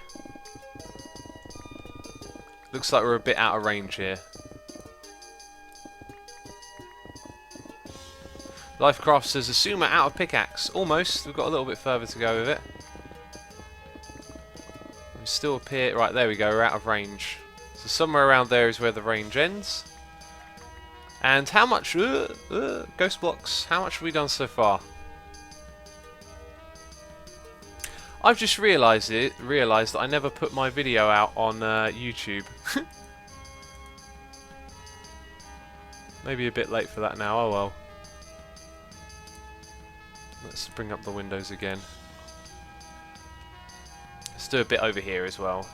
Looks like we're a bit out of range here. Lifecraft says, Asuma out of pickaxe. Almost. We've got a little bit further to go with it. We still appear... Right, there we go. We're out of range. So somewhere around there is where the range ends. And how much... ghost blocks. How much have we done so far? I've just realised that I never put my video out on YouTube. Maybe a bit late for that now, oh well. Let's bring up the windows again. Let's do a bit over here as well.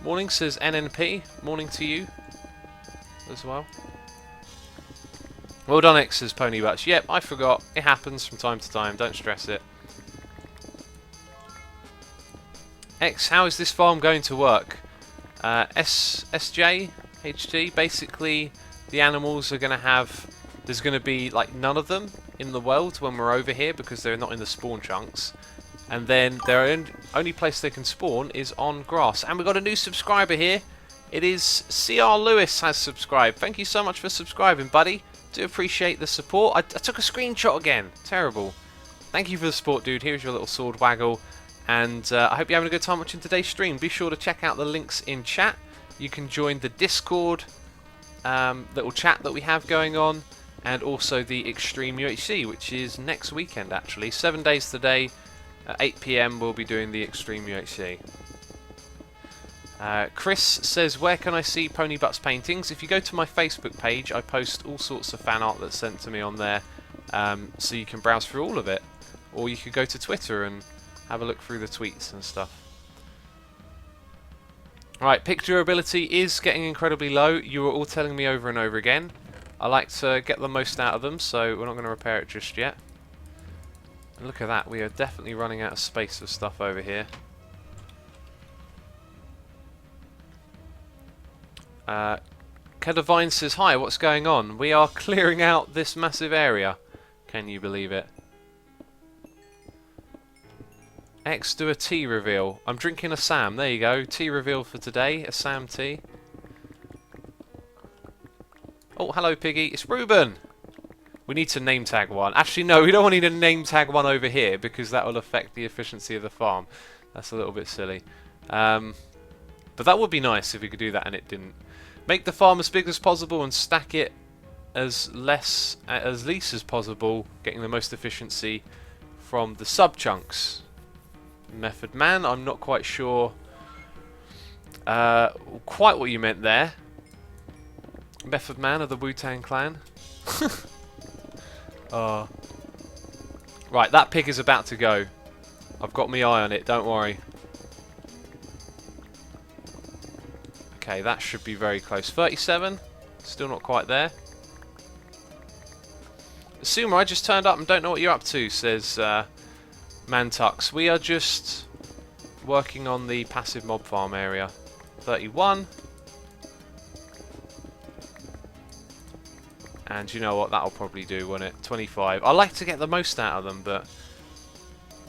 Morning, says NNP. Morning to you as well. Well done, X, says Pony Butts. Yep, I forgot. It happens from time to time. Don't stress it. X, how is this farm going to work? SJ, HT, basically the animals are going to have... There's going to be like none of them in the world when we're over here because they're not in the spawn chunks. And then their only place they can spawn is on grass. And we've got a new subscriber here. It is CR Lewis has subscribed. Thank you so much for subscribing, buddy. Do appreciate the support. I took a screenshot again. Terrible. Thank you for the support, dude. Here's your little sword waggle. And I hope you're having a good time watching today's stream. Be sure to check out the links in chat. You can join the Discord little chat that we have going on. And also the Extreme UHC, which is next weekend, actually. 7 days today. At 8 PM, we'll be doing the Extreme UHC. Chris says, where can I see Pony Butts paintings? If you go to my Facebook page, I post all sorts of fan art that's sent to me on there, so you can browse through all of it. Or you could go to Twitter and have a look through the tweets and stuff. Right, pick durability is getting incredibly low. You were all telling me over and over again. I like to get the most out of them, so we're not going to repair it just yet. And look at that, we are definitely running out of space for stuff over here. Kedavine says, hi, what's going on? We are clearing out this massive area. Can you believe it? X, do a tea reveal. I'm drinking a Sam. There you go. Tea reveal for today. A Sam tea. Oh, hello, Piggy. It's Ruben. We need to name tag one. Actually, no, we don't want to name tag one over here because that will affect the efficiency of the farm. That's a little bit silly. But that would be nice if we could do that and it didn't. Make the farm as big as possible and stack it as least as possible, getting the most efficiency from the sub-chunks. Method Man, I'm not quite sure quite what you meant there. Method Man of the Wu-Tang Clan. Right, that pig is about to go. I've got my eye on it, don't worry. Okay, that should be very close. 37, still not quite there. Sumer, I just turned up and don't know what you're up to, says Mantux. We are just working on the passive mob farm area. 31. And you know what, that'll probably do, won't it? 25. I like to get the most out of them, but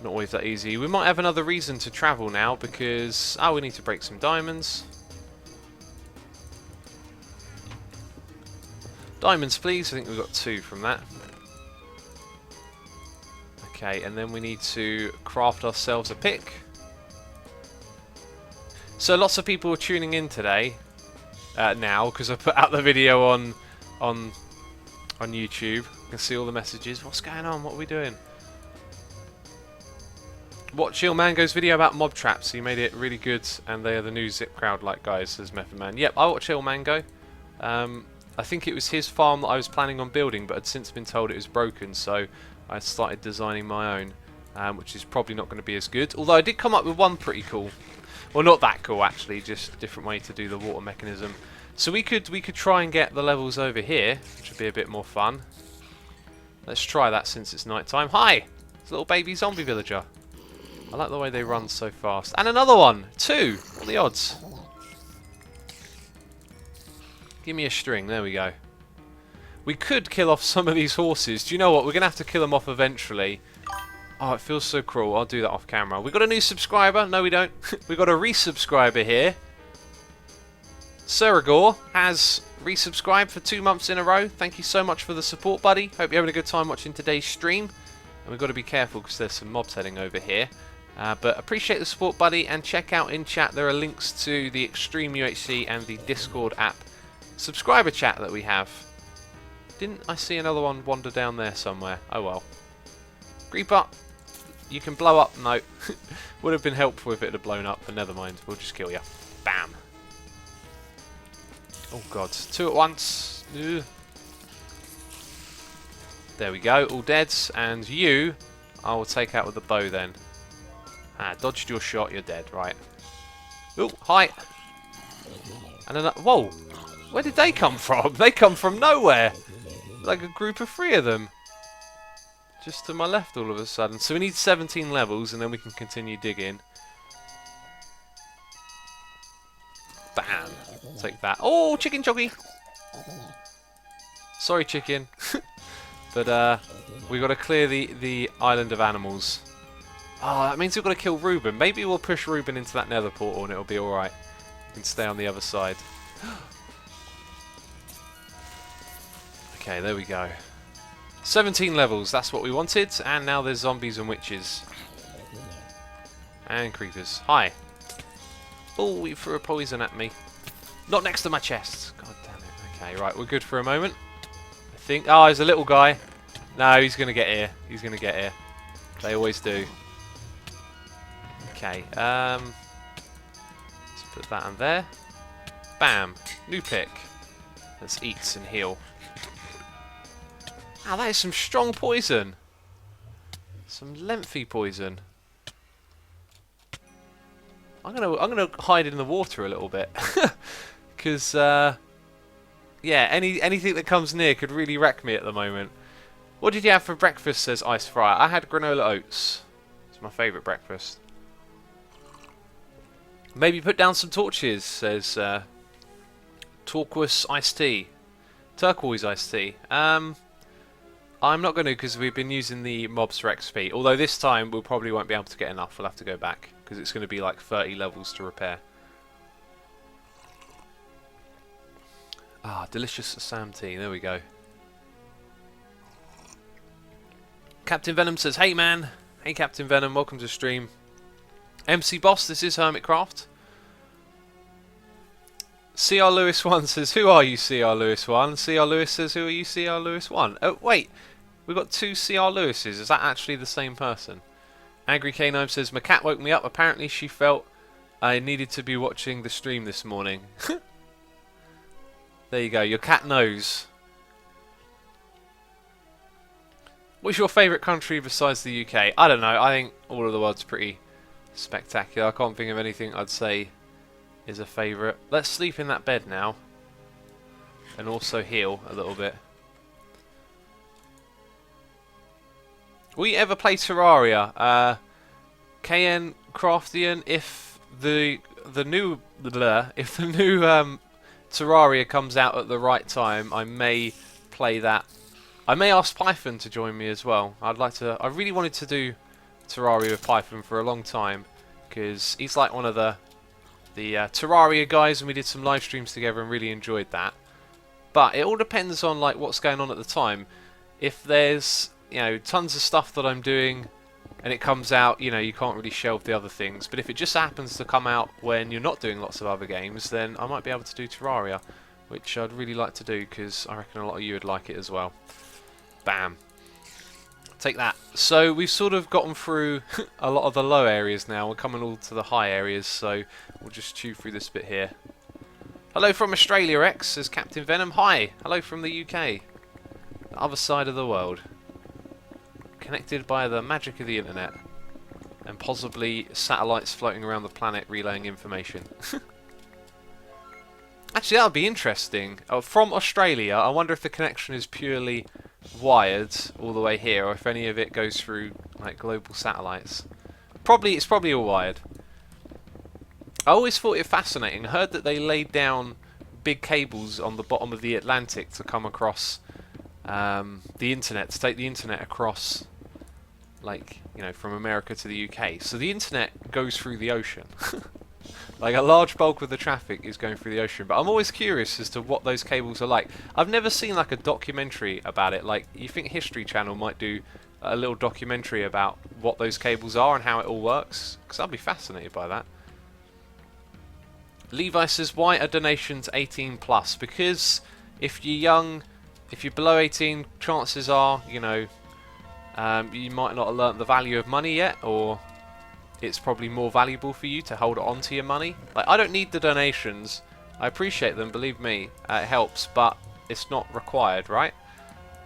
not always that easy. We might have another reason to travel now because... oh, we need to break some diamonds. Diamonds, please. I think we've got 2 from that. Okay, and then we need to craft ourselves a pick. So lots of people are tuning in today, now, because I put out the video on YouTube. You can see all the messages. What's going on? What are we doing? Watch Chill Mango's video about mob traps. He made it really good, and they are the new Zip Crowd like guys, says Method Man. Yep, I watch Chill Mango. I think it was his farm that I was planning on building, but I'd since been told it was broken, so I started designing my own, which is probably not going to be as good. Although I did come up with one pretty cool. Well, not that cool actually, just a different way to do the water mechanism. So we could try and get the levels over here, which would be a bit more fun. Let's try that since it's night time. Hi! It's a little baby zombie villager. I like the way they run so fast. And another one! 2! What are the odds? Give me a string, there we go. We could kill off some of these horses. Do you know what? We're going to have to kill them off eventually. Oh, it feels so cruel. I'll do that off camera. We got a new subscriber. No, we don't. We got a resubscriber here. Surigor has resubscribed for 2 months in a row. Thank you so much for the support, buddy. Hope you're having a good time watching today's stream. And we've got to be careful because there's some mobs heading over here. But appreciate the support, buddy. And check out in chat. There are links to the Extreme UHC and the Discord app subscriber chat that we have. Didn't I see another one wander down there somewhere? Oh well. Creeper, you can blow up. No. Would have been helpful if it had blown up, but never mind. We'll just kill you. Bam. Oh god. 2 at once. Ugh. There we go. All deads. And you, I will take out with the bow then. Ah, dodged your shot. You're dead. Right. Oh, hi. And another. Whoa. Where did they come from? They come from nowhere. Like a group of 3 of them. Just to my left all of a sudden. So we need 17 levels and then we can continue digging. Bam. Take that. Oh, chicken choggy. Sorry, chicken. But we got to clear the island of animals. Oh, that means we've got to kill Ruben. Maybe we'll push Ruben into that nether portal and it'll be alright. We can stay on the other side. Okay, there we go. 17 levels, that's what we wanted. And now there's zombies and witches. And creepers. Hi. Oh, he threw a poison at me. Not next to my chest. God damn it. Okay, right, we're good for a moment. I think... oh, there's a little guy. No, he's going to get here. He's going to get here. They always do. Okay, let's Put that in there. Bam. New pick. Let's eat and heal. Ah, that is some strong poison. Some lengthy poison. I'm gonna hide in the water a little bit, because yeah, anything that comes near could really wreck me at the moment. What did you have for breakfast? Says Ice Fryer. I had granola oats. It's my favourite breakfast. Maybe put down some torches. Says turquoise iced tea. Turquoise iced tea. I'm not going to, because we've been using the mobs for XP. Although this time we probably won't be able to get enough. We'll have to go back, because it's going to be like 30 levels to repair. Ah, delicious Sam tea. There we go. Captain Venom says, hey man. Hey Captain Venom, welcome to stream. MC Boss, this is Hermitcraft. CR Lewis 1 says, who are you, CR Lewis 1? CR Lewis says, who are you, CR Lewis 1? Oh, wait. We've got two CR Lewises. Is that actually the same person? Angry K9 says, my cat woke me up. Apparently she felt I needed to be watching the stream this morning. There you go. Your cat knows. What's your favourite country besides the UK? I don't know. I think all of the world's pretty spectacular. I can't think of anything I'd say is a favourite. Let's sleep in that bed now. And also heal a little bit. Will you ever play Terraria? KN Craftian, if the new Terraria comes out at the right time, I may play that. I may ask Python to join me as well. I'd like to. I really wanted to do Terraria with Python for a long time, because he's like one of the Terraria guys, and we did some live streams together and really enjoyed that. But it all depends on like what's going on at the time. If there's tons of stuff that I'm doing and it comes out, you can't really shelve the other things. But if it just happens to come out when you're not doing lots of other games, then I might be able to do Terraria, which I'd really like to do, because I reckon a lot of you would like it as well. Bam. Take that. So we've sort of gotten through a lot of the low areas now. We're coming all to the high areas, so we'll just chew through this bit here. Hello from Australia, X, says Captain Venom. Hi. Hello from the UK. The other side of the world. Connected by the magic of the internet. And possibly satellites floating around the planet relaying information. Actually, that would be interesting. From Australia, I wonder if the connection is purely wired all the way here, or if any of it goes through like global satellites. It's probably all wired. I always thought it fascinating. I heard that they laid down big cables on the bottom of the Atlantic to come across the internet, to take the internet across, like, from America to the UK. So the internet goes through the ocean. Like, a large bulk of the traffic is going through the ocean. But I'm always curious as to what those cables are like. I've never seen like a documentary about it. Like, you think History Channel might do a little documentary about what those cables are and how it all works? Because I'd be fascinated by that. Levi says, why are donations 18 plus? Because if you're young, if you're below 18, chances are, you might not have learnt the value of money yet, or it's probably more valuable for you to hold on to your money. Like, I don't need the donations. I appreciate them, believe me, it helps, but it's not required, right?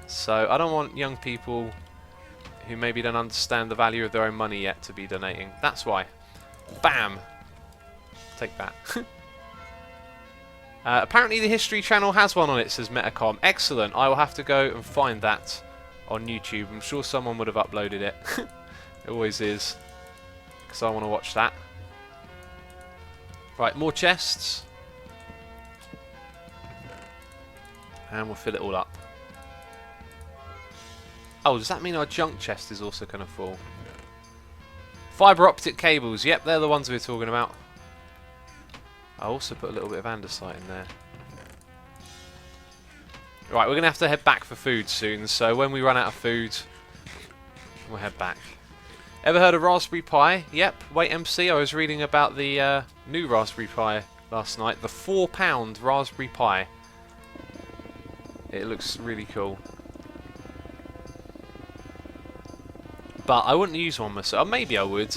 So I don't want young people who maybe don't understand the value of their own money yet to be donating. That's why. Bam! Take that. Apparently the History Channel has one on it, says Metacom. Excellent. I will have to go and find that on YouTube. I'm sure someone would have uploaded it. It always is. Because I want to watch that. Right, more chests. And we'll fill it all up. Oh, does that mean our junk chest is also going to fall? Fibre optic cables. Yep, they're the ones we're talking about. I also put a little bit of andesite in there. Right, we're going to have to head back for food soon. So when we run out of food, we'll head back. Ever heard of Raspberry Pi? Yep. Wait, MC, I was reading about the new Raspberry Pi last night. The £4 Raspberry Pi. It looks really cool. But I wouldn't use one myself. Maybe I would.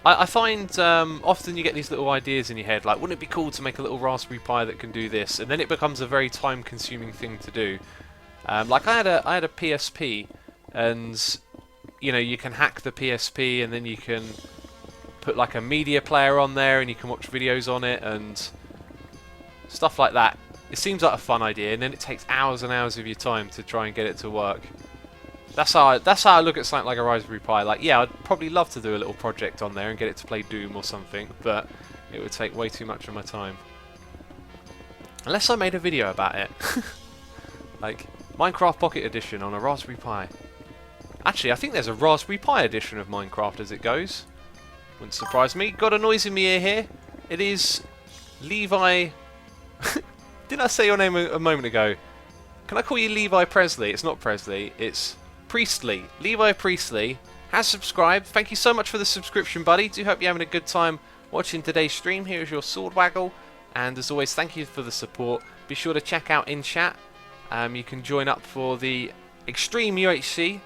I find often you get these little ideas in your head, like, wouldn't it be cool to make a little Raspberry Pi that can do this? And then it becomes a very time-consuming thing to do. Like I had a PSP, and you know, you can hack the PSP, and then you can put like a media player on there, and you can watch videos on it and stuff like that. It seems like a fun idea, and then it takes hours and hours of your time to try and get it to work. That's how I look at something like a Raspberry Pi. Like, yeah, I'd probably love to do a little project on there and get it to play Doom or something, but it would take way too much of my time. Unless I made a video about it. Like, Minecraft Pocket Edition on a Raspberry Pi. Actually, I think there's a Raspberry Pi edition of Minecraft as it goes. Wouldn't surprise me. Got a noise in my ear here. It is Levi... Didn't I say your name a moment ago? Can I call you Levi Presley? It's not Presley, it's Priestley. Levi Priestley has subscribed. Thank you so much for the subscription, buddy. Do hope you're having a good time watching today's stream. Here is your sword waggle. And as always, thank you for the support. Be sure to check out in chat. You can join up for the Extreme UHC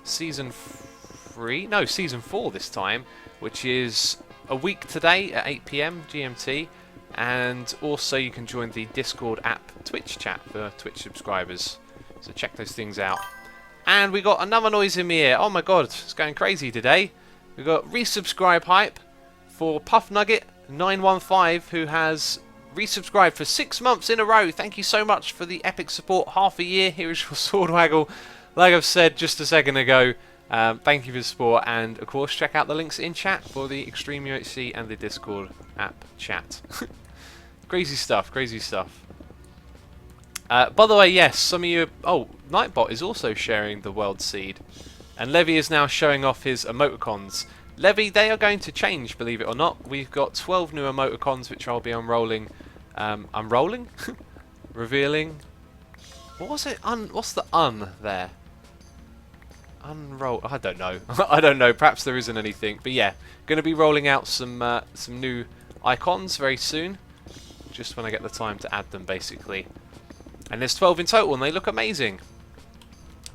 Season 3. No, Season 4 this time. Which is a week today at 8 PM GMT. And also you can join the Discord app Twitch chat for Twitch subscribers. So check those things out. And we got another noise in my ear. Oh my god, it's going crazy today. We got resubscribe hype for Puff Nugget 915, who has resubscribed for 6 months in a row. Thank you so much for the epic support. Half a year. Here is your sword waggle. Like I've said just a second ago, thank you for the support, and of course check out the links in chat for the Extreme UHC and the Discord app chat. Crazy stuff, crazy stuff. By the way, yes, some of you... Oh, Nightbot is also sharing the World Seed. And Levy is now showing off his emoticons. Levy, they are going to change, believe it or not. We've got 12 new emoticons, which I'll be unrolling. Unrolling? Revealing? What was it? What's the there? Unroll... I don't know. I don't know. Perhaps there isn't anything. But yeah, going to be rolling out some new icons very soon. Just when I get the time to add them, basically. And there's 12 in total, and they look amazing.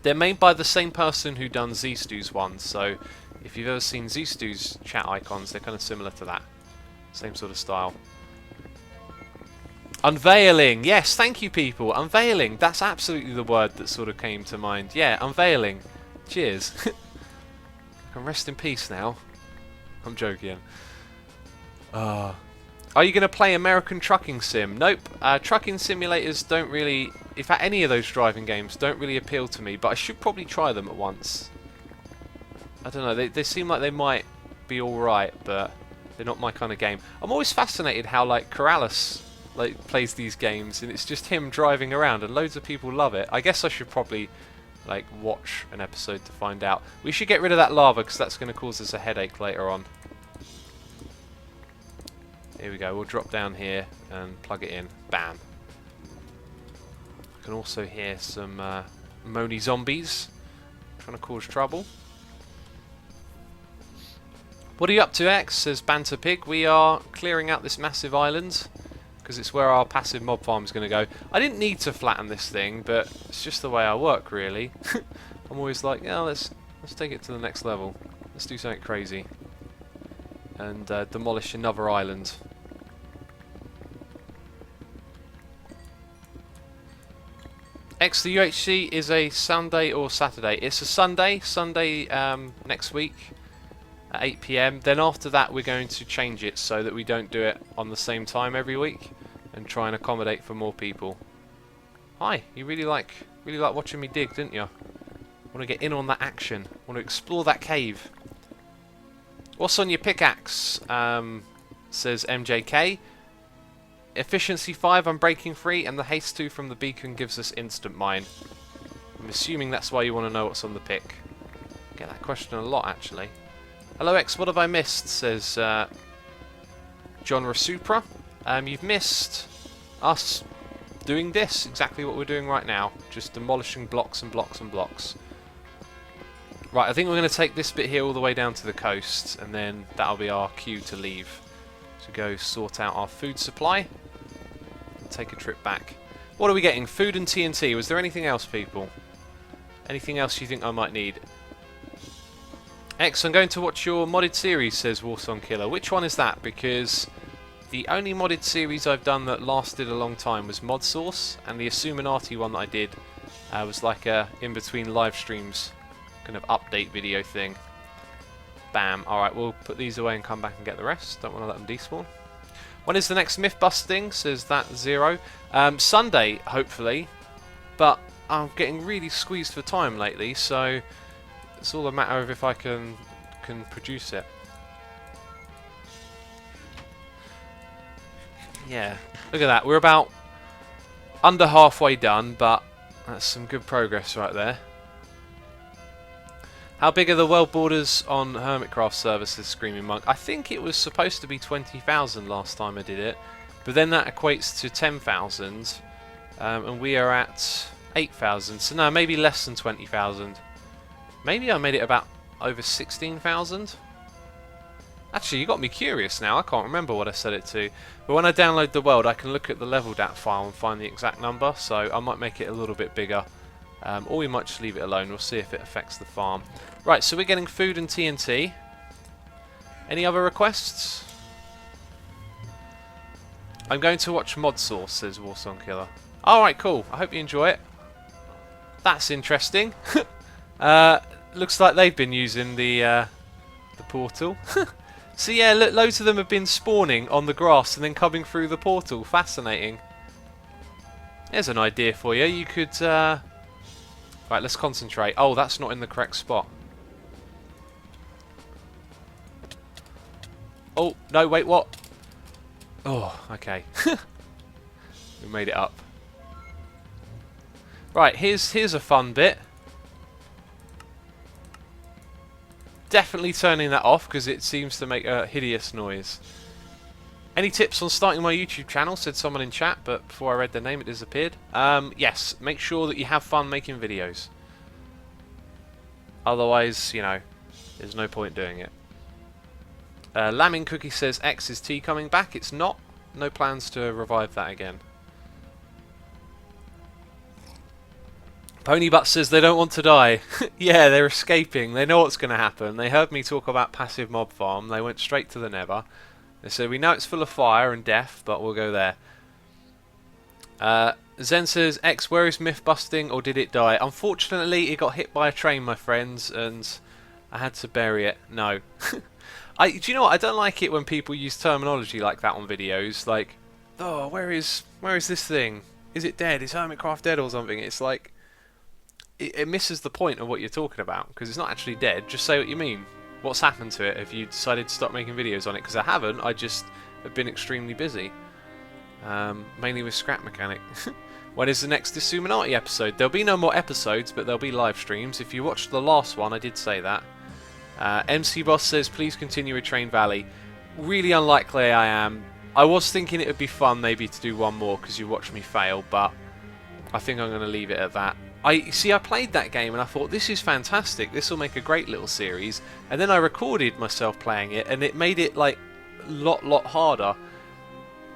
They're made by the same person who done ZStew's ones, so if you've ever seen ZStew's chat icons, they're kind of similar to that. Same sort of style. Unveiling! Yes, thank you, people. Unveiling. That's absolutely the word that sort of came to mind. Yeah, unveiling. Cheers. I can rest in peace now. I'm joking. Are you going to play American Trucking Sim? Nope. Trucking simulators don't really... In fact, any of those driving games don't really appeal to me, but I should probably try them at once. I don't know, they seem like they might be alright, but they're not my kind of game. I'm always fascinated how, like, Corrales plays these games, and it's just him driving around, and loads of people love it. I guess I should probably, like, watch an episode to find out. We should get rid of that lava, because that's going to cause us a headache later on. Here we go, we'll drop down here and plug it in. Bam. I can also hear some moany zombies trying to cause trouble. What are you up to, X? Says Banter Pig. We are clearing out this massive island because it's where our passive mob farm is going to go. I didn't need to flatten this thing, but it's just the way I work, really. I'm always like, yeah, let's take it to the next level. Let's do something crazy. And demolish another island. X, the UHC is a Sunday or Saturday. It's a Sunday. Sunday next week at 8 PM. Then after that we're going to change it so that we don't do it on the same time every week and try and accommodate for more people. Hi, you really like watching me dig, didn't you? Want to get in on that action. Want to explore that cave. What's on your pickaxe? Says MJK. Efficiency 5, Unbreaking 3, and the Haste 2 from the beacon gives us instant mine. I'm assuming that's why you want to know what's on the pick. Get that question a lot, actually. Hello X, what have I missed? Says John Rasupra. You've missed us doing this, exactly what we're doing right now. Just demolishing blocks and blocks and blocks. Right, I think we're going to take this bit here all the way down to the coast, and then that'll be our cue to leave. To go sort out our food supply. Take a trip back. What are we getting? Food and TNT. Was there anything else, people? Anything else you think I might need? X, I'm going to watch your modded series, says Warsong Killer. Which one is that? Because the only modded series I've done that lasted a long time was Mod Source, and the xisumatwo one that I did was like a in-between live streams kind of update video thing. Bam. Alright, we'll put these away and come back and get the rest. Don't want to let them despawn. When is the next myth busting? Says that Zero. Sunday, hopefully. But I'm getting really squeezed for time lately, so it's all a matter of if I can produce it. Yeah, look at that. We're about under halfway done, but that's some good progress right there. How big are the world borders on Hermitcraft services, Screaming Monk? I think it was supposed to be 20,000 last time I did it, but then that equates to 10,000, and we are at 8,000, so no, maybe less than 20,000. Maybe I made it about over 16,000? Actually, you got me curious now. I can't remember what I set it to. But when I download the world, I can look at the level dat file and find the exact number, so I might make it a little bit bigger. Or we might just leave it alone. We'll see if it affects the farm. Right, so we're getting food and TNT. Any other requests? I'm going to watch Mod Source, says Warsong Killer. Alright, cool. I hope you enjoy it. That's interesting. Looks like they've been using the portal. So yeah, look, loads of them have been spawning on the grass and then coming through the portal. Fascinating. There's an idea for you. You could... Right, let's concentrate. Oh, that's not in the correct spot. Oh, no, wait, what? Oh, okay. We made it up. Right, here's a fun bit. Definitely turning that off because it seems to make a hideous noise. Any tips on starting my YouTube channel? Said someone in chat, but before I read their name it disappeared. Yes, make sure that you have fun making videos. Otherwise, you know, there's no point doing it. Lambing Cookie says X is T coming back. It's not. No plans to revive that again. Ponybutt says they don't want to die. Yeah, they're escaping. They know what's going to happen. They heard me talk about passive mob farm. They went straight to the nether. They said, we know it's full of fire and death, but we'll go there. Zen says, X, where is myth busting, or did it die? Unfortunately, it got hit by a train, my friends, and I had to bury it. No. Do you know what? I don't like it when people use terminology like that on videos. Like, oh, where is this thing? Is it dead? Is Hermitcraft dead or something? It's like... It misses the point of what you're talking about, because it's not actually dead. Just say what you mean. What's happened to it? Have you decided to stop making videos on it? Because I haven't. I just have been extremely busy. Mainly with Scrap Mechanic. When is the next xisumatwo episode? There'll be no more episodes, but there'll be live streams. If you watched the last one, I did say that. MC Boss says, please continue with Train Valley. Really unlikely I am. I was thinking it would be fun maybe to do one more, because you watched me fail, but I think I'm going to leave it at that. I played that game and I thought, this is fantastic, this will make a great little series, and then I recorded myself playing it and it made it like a lot harder,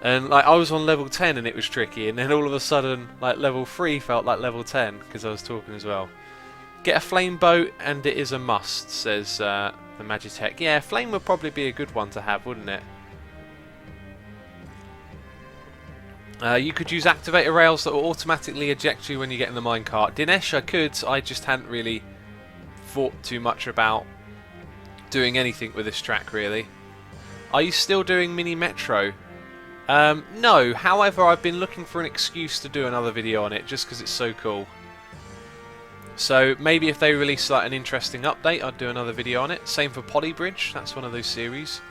and like I was on level 10 and it was tricky, and then all of a sudden like level 3 felt like level 10 because I was talking as well. Get a flame boat and it is a must, says the Magitech. Yeah, flame would probably be a good one to have, wouldn't it? You could use activator rails that will automatically eject you when you get in the minecart. Dinesh, I could. I just hadn't really thought too much about doing anything with this track, really. Are you still doing Mini Metro? No. However, I've been looking for an excuse to do another video on it, just because it's so cool. So maybe if they release like an interesting update, I'd do another video on it. Same for Polybridge. That's one of those series.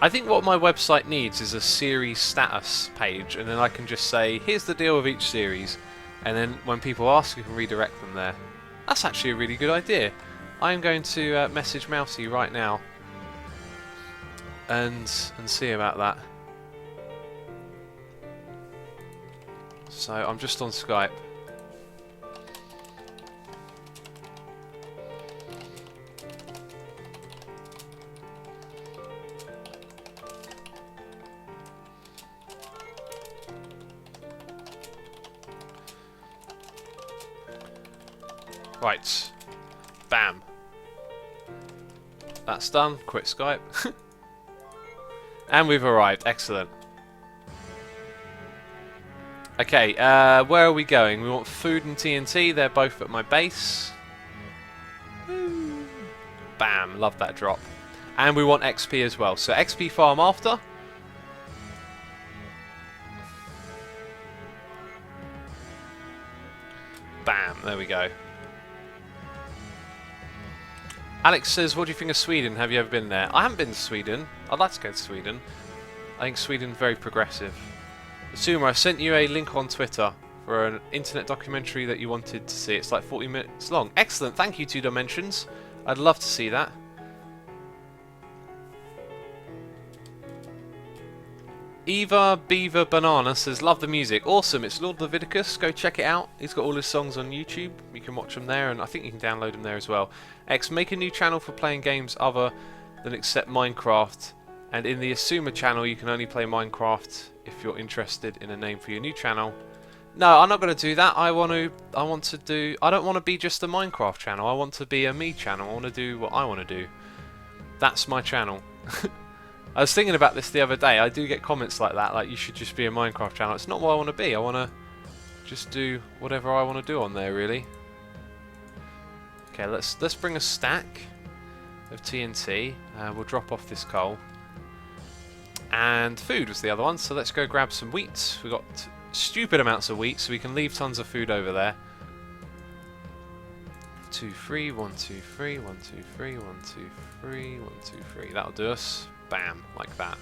I think what my website needs is a series status page, and then I can just say, here's the deal with each series, and then when people ask, you can redirect them there. That's actually a really good idea. I'm going to message Mousy right now and see about that. So I'm just on Skype. Right. Bam. That's done. Quit Skype. And we've arrived. Excellent. Okay, where are we going? We want food and TNT. They're both at my base. Woo. Bam. Love that drop. And we want XP as well. So XP farm after. Bam. There we go. Alex says, what do you think of Sweden? Have you ever been there? I haven't been to Sweden. I'd like to go to Sweden. I think Sweden's very progressive. Assumer, I sent you a link on Twitter for an internet documentary that you wanted to see. It's like 40 minutes long. Excellent. Thank you, 2 Dimensions. I'd love to see that. Eva Beaver Banana says, love the music. Awesome. It's Lord Leviticus. Go check it out. He's got all his songs on YouTube. You can watch them there, and I think you can download them there as well. X, make a new channel for playing games other than except Minecraft. And in the Asuma channel, you can only play Minecraft if you're interested in a name for your new channel. No, I'm not going to do that. I don't want to be just a Minecraft channel. I want to be a me channel. I want to do what I want to do. That's my channel. I was thinking about this the other day. I do get comments like that, like you should just be a Minecraft channel. It's not what I want to be. I want to just do whatever I want to do on there, really. Okay, let's bring a stack of TNT. We'll drop off this coal. And food was the other one, so let's go grab some wheat. We've got stupid amounts of wheat, so we can leave tons of food over there. 2, 3, 1, 2, 3, 1, 2, 3, 1, 2, 3, 1, 2, 3. That'll do us. Bam, like that.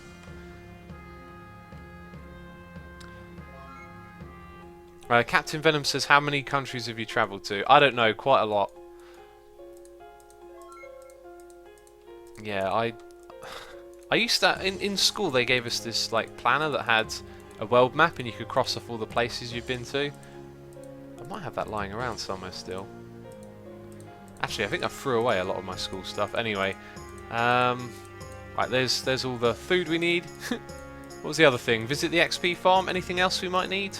Captain Venom says, how many countries have you travelled to? I don't know, quite a lot. Yeah, I used to, in school they gave us this like planner that had a world map and you could cross off all the places you've been to. I might have that lying around somewhere still. Actually, I think I threw away a lot of my school stuff. Anyway, right, there's all the food we need. What was the other thing? Visit the XP farm. Anything else we might need?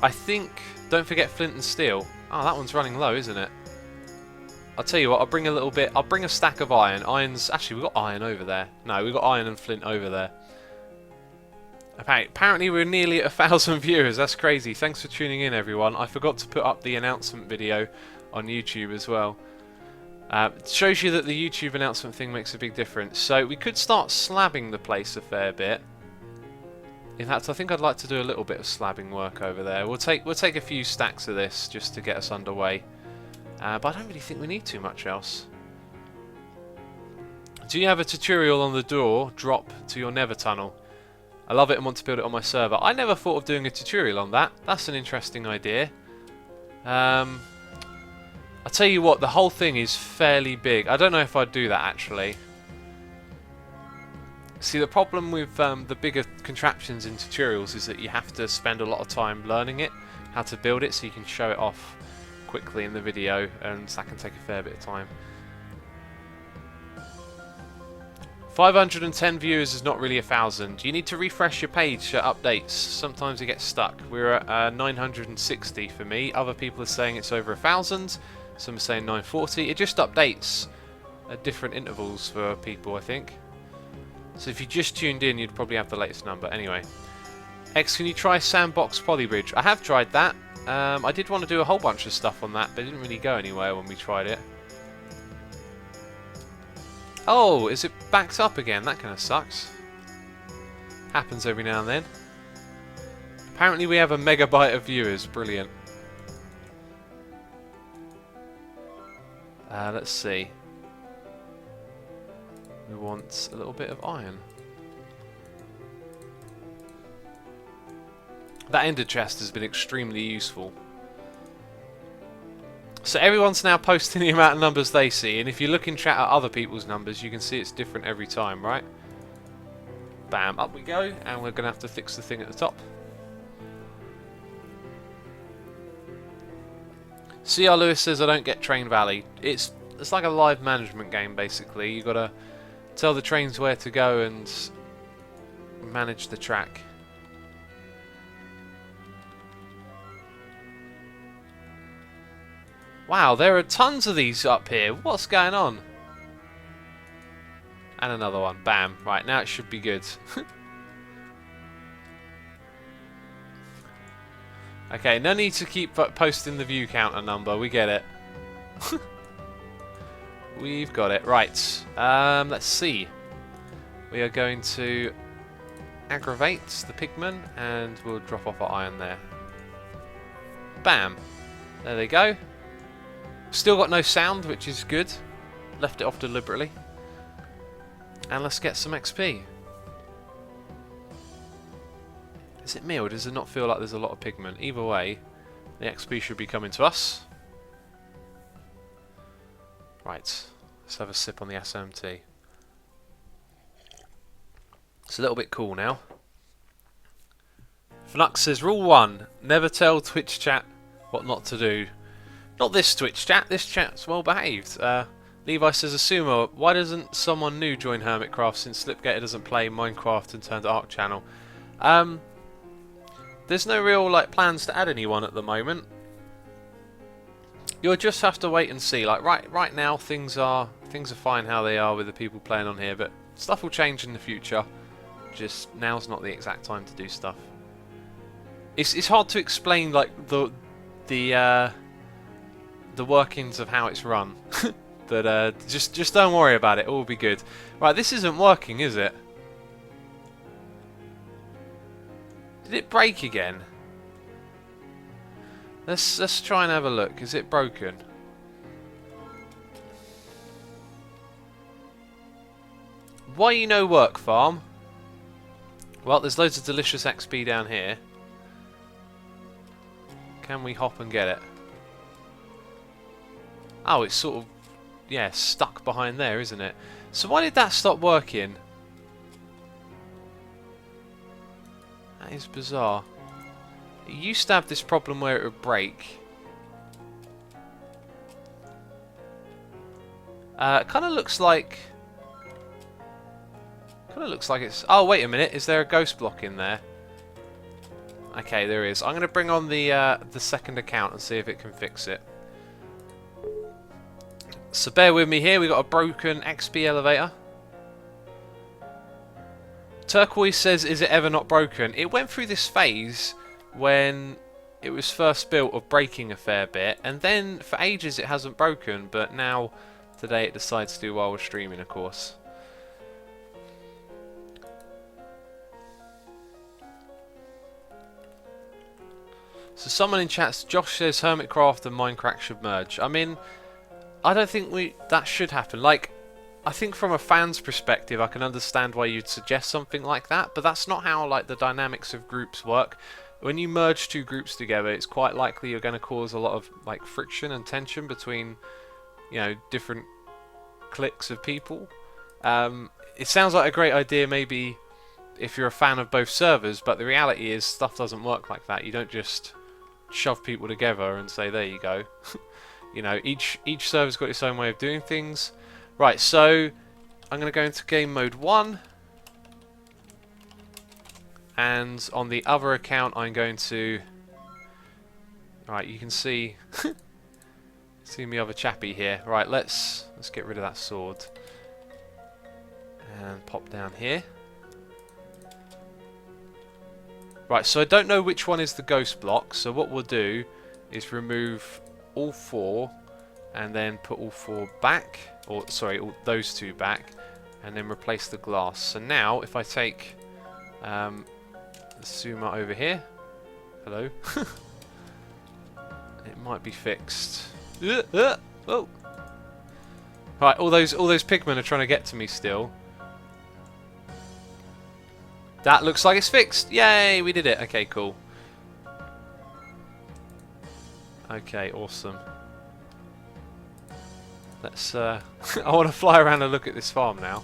I think, don't forget flint and steel. Oh, that one's running low, isn't it? I'll tell you what, I'll bring a little bit. I'll bring a stack of iron. Iron's actually, we've got iron over there. No, we've got iron and flint over there. Okay, apparently we're nearly at 1,000 viewers. That's crazy. Thanks for tuning in, everyone. I forgot to put up the announcement video on YouTube as well. It shows you that the YouTube announcement thing makes a big difference. So we could start slabbing the place a fair bit. In fact, I think I'd like to do a little bit of slabbing work over there. We'll take a few stacks of this just to get us underway. But I don't really think we need too much else. Do you have a tutorial on the door drop to your nether tunnel? I love it and want to build it on my server. I never thought of doing a tutorial on that. That's an interesting idea. I'll tell you what, the whole thing is fairly big. I don't know if I'd do that actually. See, the problem with the bigger contraptions in tutorials is that you have to spend a lot of time learning it, how to build it, so you can show it off quickly in the video, and that can take a fair bit of time. 510 viewers is not really 1,000. You need to refresh your page for updates. Sometimes it gets stuck. We're at 960 for me. Other people are saying it's over 1,000. Some are saying 940. It just updates at different intervals for people, I think. So if you just tuned in, you'd probably have the latest number. Anyway. X, can you try Sandbox Polybridge? I have tried that. I did want to do a whole bunch of stuff on that, but it didn't really go anywhere when we tried it. Oh, is it backed up again? That kind of sucks. Happens every now and then. Apparently we have a megabyte of viewers. Brilliant. Let's see. We want a little bit of iron. That ender chest has been extremely useful. So everyone's now posting the amount of numbers they see, and if you look in chat at other people's numbers, you can see it's different every time, right? Bam, up we go, and we're going to have to fix the thing at the top. CR Lewis says, I don't get Train Valley. It's like a live management game, basically. You've got to tell the trains where to go and manage the track. Wow, there are tons of these up here. What's going on? And another one. Bam. Right, now it should be good. Okay, no need to keep posting the view counter number. We get it. We've got it. Right. Let's see. We are going to aggravate the pigman, and we'll drop off our iron there. Bam. There they go. Still got no sound, which is good. Left it off deliberately. And let's get some XP. Is it me, or does it not feel like there's a lot of pigment? Either way, the XP should be coming to us. Right, let's have a sip on the SMT. It's a little bit cool now. Fnux says, Rule 1, never tell Twitch chat what not to do. Not this Twitch chat, this chat's well behaved. Levi says, Assumo, why doesn't someone new join Hermitcraft since Slipgator doesn't play Minecraft and turned to Arc channel? There's no real plans to add anyone at the moment. You'll just have to wait and see. Like right now, things are fine how they are with the people playing on here, but stuff will change in the future. Just now's not the exact time to do stuff. It's hard to explain the workings of how it's run, but just don't worry about it. All will be good. Right, this isn't working, is it? Did it break again? Let's try and have a look. Is it broken? Why you no work, farm? Well, there's loads of delicious XP down here. Can we hop and get it? Oh, it's sort of, yeah, stuck behind there, isn't it? So why did that stop working? That is bizarre. It used to have this problem where it would break. Kind of looks like it's... Oh, wait a minute. Is there a ghost block in there? Okay, there is. I'm going to bring on the second account and see if it can fix it. So bear with me here. We've got a broken XP elevator. Turquoise says, is it ever not broken? It went through this phase when it was first built of breaking a fair bit, and then for ages it hasn't broken, but now today it decides to do while we're streaming, of course. So someone in chat, Josh says Hermitcraft and Minecraft should merge. I mean, I don't think that should happen. I think from a fan's perspective, I can understand why you'd suggest something like that, but that's not how the dynamics of groups work. When you merge two groups together, it's quite likely you're going to cause a lot of friction and tension between, different cliques of people. It sounds like a great idea, maybe if you're a fan of both servers, but the reality is stuff doesn't work like that. You don't just shove people together and say, there you go. Each server's got its own way of doing things. Right, so I'm going to go into game mode 1, and on the other account I'm going to... Right, you can see me other chappy here. Right, let's get rid of that sword and pop down here. Right, so I don't know which one is the ghost block, so what we'll do is remove all 4 and then put all 4 back, or sorry, those 2 back, and then replace the glass. So now if I take zoom out over here, hello, it might be fixed. Oh. Right, all those pigmen are trying to get to me still. That looks like it's fixed. Yay, we did it. Okay, cool. Okay, awesome. Let's I want to fly around and look at this farm now.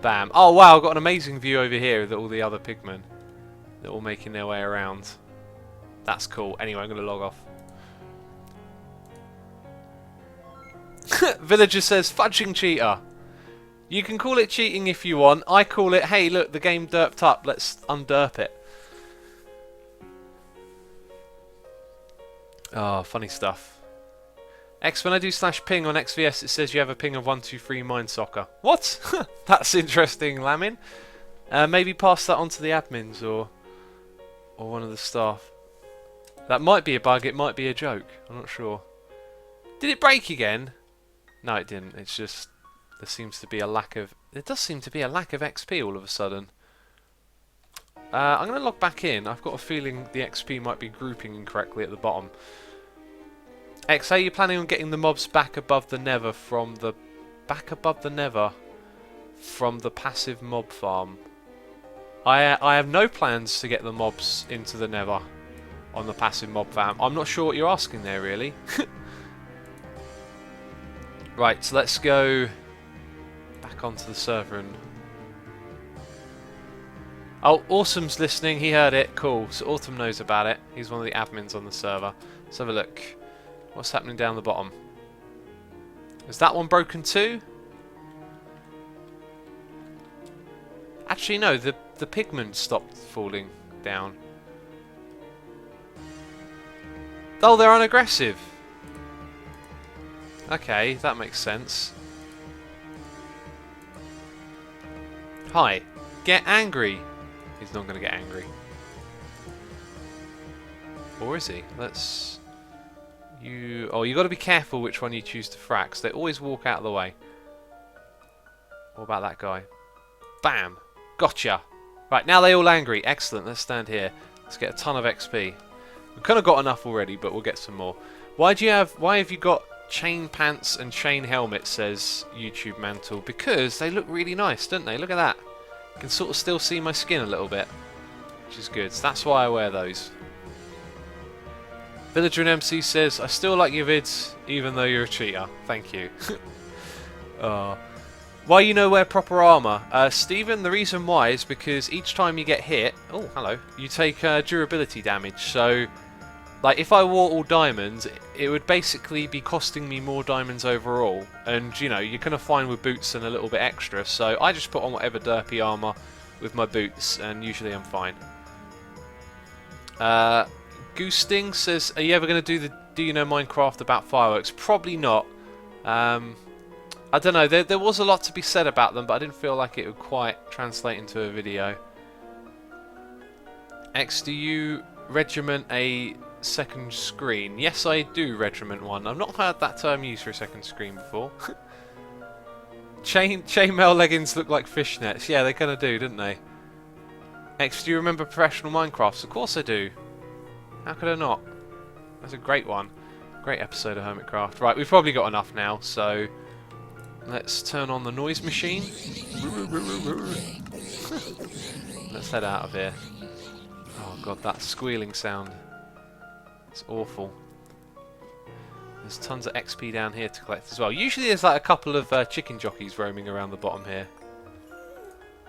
Bam. Oh wow, I've got an amazing view over here of all the other pigmen. They're all making their way around. That's cool. Anyway, I'm going to log off. Villager says, fudging cheater. You can call it cheating if you want. I call it, hey look, the game derped up, let's underp it. Oh, funny stuff. X, when I do /ping on XVS, it says you have a ping of 123 Mind Soccer. What? That's interesting, Lamin. Maybe pass that on to the admins or one of the staff. That might be a bug, it might be a joke. I'm not sure. Did it break again? No, it didn't. It's just there seems to be a lack of. There does seem to be a lack of XP all of a sudden. I'm going to log back in. I've got a feeling the XP might be grouping incorrectly at the bottom. X, are you planning on getting the mobs back above the nether from the passive mob farm? I have no plans to get the mobs into the nether on the passive mob farm. I'm not sure what you're asking there, really. Right, so let's go back onto the server and... Oh, Awesome's listening. He heard it. Cool. So Autumn knows about it. He's one of the admins on the server. Let's have a look. What's happening down the bottom? Is that one broken too? Actually, no. The pigment stopped falling down. Oh, they're unaggressive. Okay, that makes sense. Hi. Get angry. He's not going to get angry. Or is he? Let's... Oh, you got to be careful which one you choose to frack, 'cause they always walk out of the way. What about that guy? Bam! Gotcha! Right, now they're all angry. Excellent, let's stand here. Let's get a ton of XP. We've kind of got enough already, but we'll get some more. Why have you got chain pants and chain helmet, says YouTube Mantle? Because they look really nice, don't they? Look at that. You can sort of still see my skin a little bit, which is good. So that's why I wear those. Villager and MC says, I still like your vids, even though you're a cheater. Thank you. Why you know wear proper armour? Stephen, the reason why is because each time you get hit... Oh, hello. You take durability damage. So, like, if I wore all diamonds, it would basically be costing me more diamonds overall. And, you know, you're going to find with boots and a little bit extra. So I just put on whatever derpy armour with my boots, and usually I'm fine. Goosting says, are you ever going to do the Do You Know Minecraft about fireworks? Probably not. I don't know, there was a lot to be said about them, but I didn't feel like it would quite translate into a video. X, do you regiment a second screen? Yes, I do regiment one. I've not heard that term used for a second screen before. Chainmail leggings look like fishnets. Yeah, they kind of do, don't they? X, do you remember Professional Minecrafts? Of course I do. How could I not? That's a great one. Great episode of Hermitcraft. Right, we've probably got enough now, so... Let's turn on the noise machine. Let's head out of here. Oh god, that squealing sound. It's awful. There's tons of XP down here to collect as well. Usually there's like a couple of chicken jockeys roaming around the bottom here.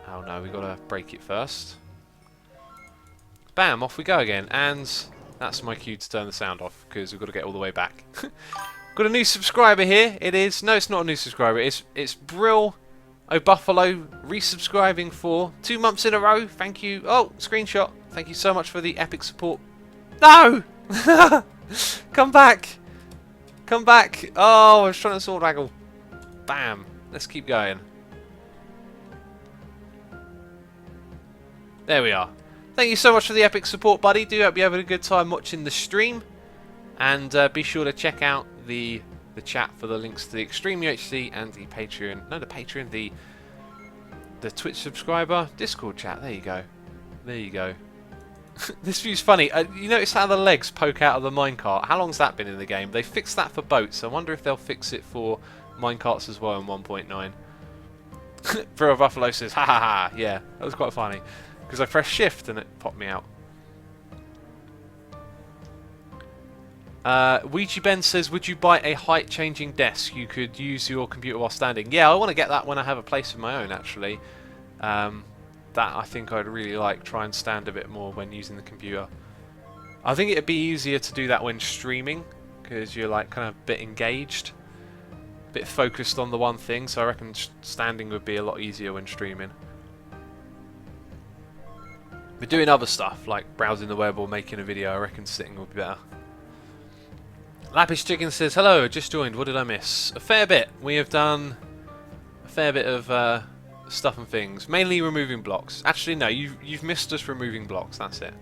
Oh no, we've got to break it first. Bam, off we go again. And that's my cue to turn the sound off, because we've got to get all the way back. Got a new subscriber here. It is... No, it's not a new subscriber. It's Brill O'Buffalo resubscribing for 2 months in a row. Thank you. Oh, screenshot. Thank you so much for the epic support. No! Come back. Come back. Oh, I was trying to sword waggle. Bam. Let's keep going. There we are. Thank you so much for the epic support, buddy. Do hope you're having a good time watching the stream. And be sure to check out the chat for the links to the Extreme UHC and the Patreon. No, the Patreon, the Twitch subscriber, Discord chat. There you go. There you go. This view's funny. You notice how the legs poke out of the minecart? How long's that been in the game? They fixed that for boats. I wonder if they'll fix it for minecarts as well in 1.9. Bro Buffalo says, ha ha ha. Yeah, that was quite funny. Because I pressed shift and it popped me out. Ouija Ben says, would you buy a height-changing desk you could use your computer while standing? Yeah, I want to get that when I have a place of my own, actually. That I think I'd really like. Try and stand a bit more when using the computer. I think it'd be easier to do that when streaming, because you're like kind of a bit engaged, a bit focused on the one thing, so I reckon standing would be a lot easier when streaming. But doing other stuff, like browsing the web or making a video, I reckon sitting would be better. Lapis Chicken says, hello, just joined, what did I miss? A fair bit. We have done a fair bit of stuff and things. Mainly removing blocks. Actually, no, you've missed us removing blocks, that's it.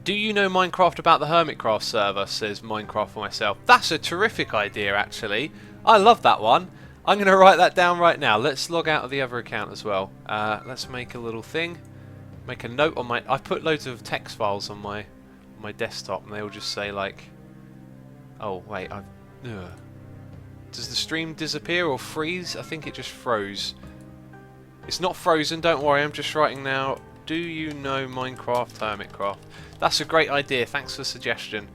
Do you know Minecraft about the Hermitcraft server, says Minecraft for myself. That's a terrific idea, actually. I love that one. I'm going to write that down right now. Let's log out of the other account as well. Let's make a little thing. Make a note on my... I've put loads of text files on my desktop, and they will just say, like... Oh, wait, does the stream disappear or freeze? I think it just froze. It's not frozen, don't worry, I'm just writing now. Do you know Minecraft Hermitcraft? That's a great idea, thanks for the suggestion.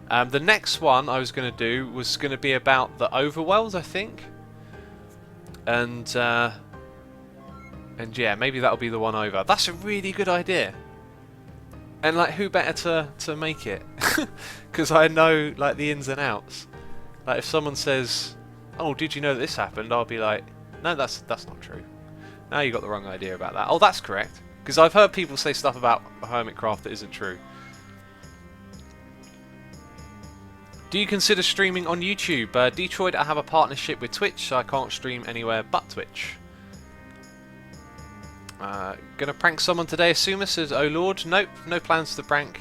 The next one I was going to do was going to be about the overworld, I think. And yeah, maybe that'll be the one over. That's a really good idea. And like, who better to make it? Because I know like the ins and outs. Like if someone says, "Oh, did you know that this happened?" I'll be like, "No, that's not true." Now you got the wrong idea about that. Oh, that's correct. Because I've heard people say stuff about Hermitcraft that isn't true. Do you consider streaming on YouTube? Detroit, I have a partnership with Twitch, so I can't stream anywhere but Twitch. Gonna prank someone today, Asuma says, oh lord. Nope, no plans to prank.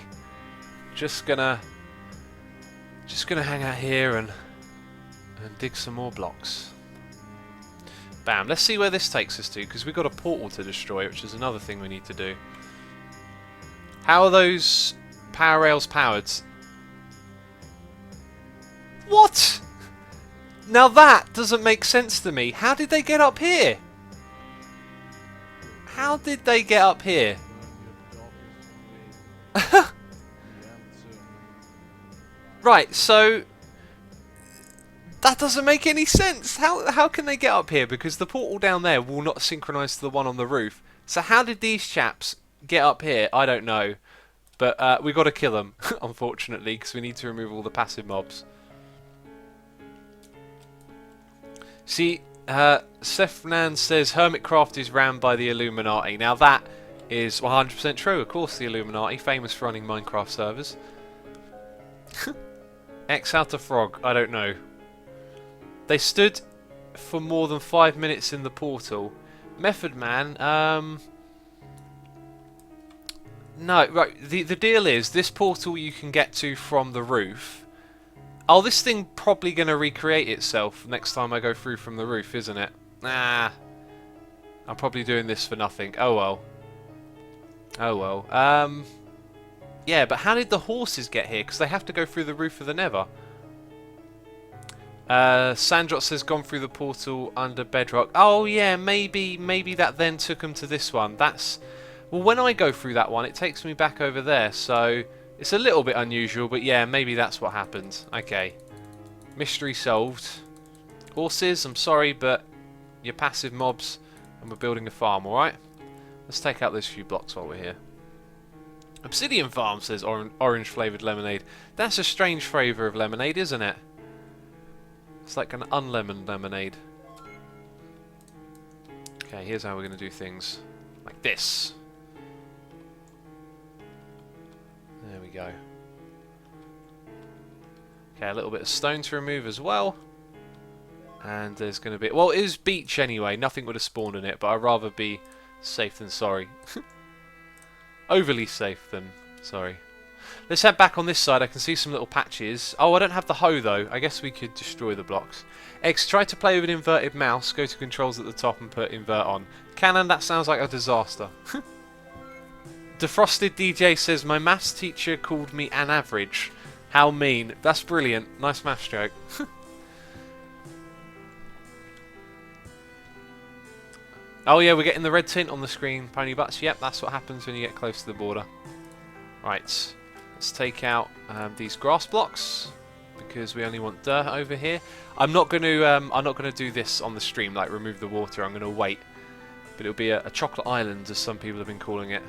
Just gonna hang out here and dig some more blocks. Bam, let's see where this takes us to, because we've got a portal to destroy, which is another thing we need to do. How are those power rails powered? What? Now that doesn't make sense to me. How did they get up here? How did they get up here? Right, so that doesn't make any sense. How can they get up here? Because the portal down there will not synchronise to the one on the roof. So how did these chaps get up here? I don't know. But we've got to kill them, unfortunately, because we need to remove all the passive mobs. See, Sefnan says Hermitcraft is ran by the Illuminati. Now that is 100% true. Of course, the Illuminati, famous for running Minecraft servers. X out a frog. I don't know. They stood for more than 5 minutes in the portal. Method Man. No, right. The deal is this portal you can get to from the roof. Oh, this thing probably going to recreate itself next time I go through from the roof, isn't it? Nah. I'm probably doing this for nothing. Oh well. Oh well. Yeah, but how did the horses get here? Because they have to go through the roof of the Nether. Sandrot says gone through the portal under bedrock. Oh yeah, maybe that then took them to this one. That's... Well, when I go through that one, it takes me back over there, so... It's a little bit unusual, but yeah, maybe that's what happened. Okay. Mystery solved. Horses, I'm sorry, but you're passive mobs, and we're building a farm, alright? Let's take out those few blocks while we're here. Obsidian Farm says orange flavoured lemonade. That's a strange flavour of lemonade, isn't it? It's like an unlemoned lemonade. Okay, here's how we're going to do things. Like this. There we go. Okay, a little bit of stone to remove as well. And there's going to be... Well, it is beach anyway. Nothing would have spawned in it, but I'd rather be safe than sorry. Overly safe than sorry. Let's head back on this side. I can see some little patches. Oh, I don't have the hoe, though. I guess we could destroy the blocks. X, try to play with an inverted mouse. Go to controls at the top and put invert on. Canon, that sounds like a disaster. Defrosted DJ says, my maths teacher called me an average. How mean. That's brilliant. Nice maths joke. Oh yeah, we're getting the red tint on the screen, Pony Butts. Yep, that's what happens when you get close to the border. Right, let's take out these grass blocks because we only want dirt over here. I'm not going to do this on the stream, like remove the water. I'm going to wait, but it'll be a chocolate island, as some people have been calling it.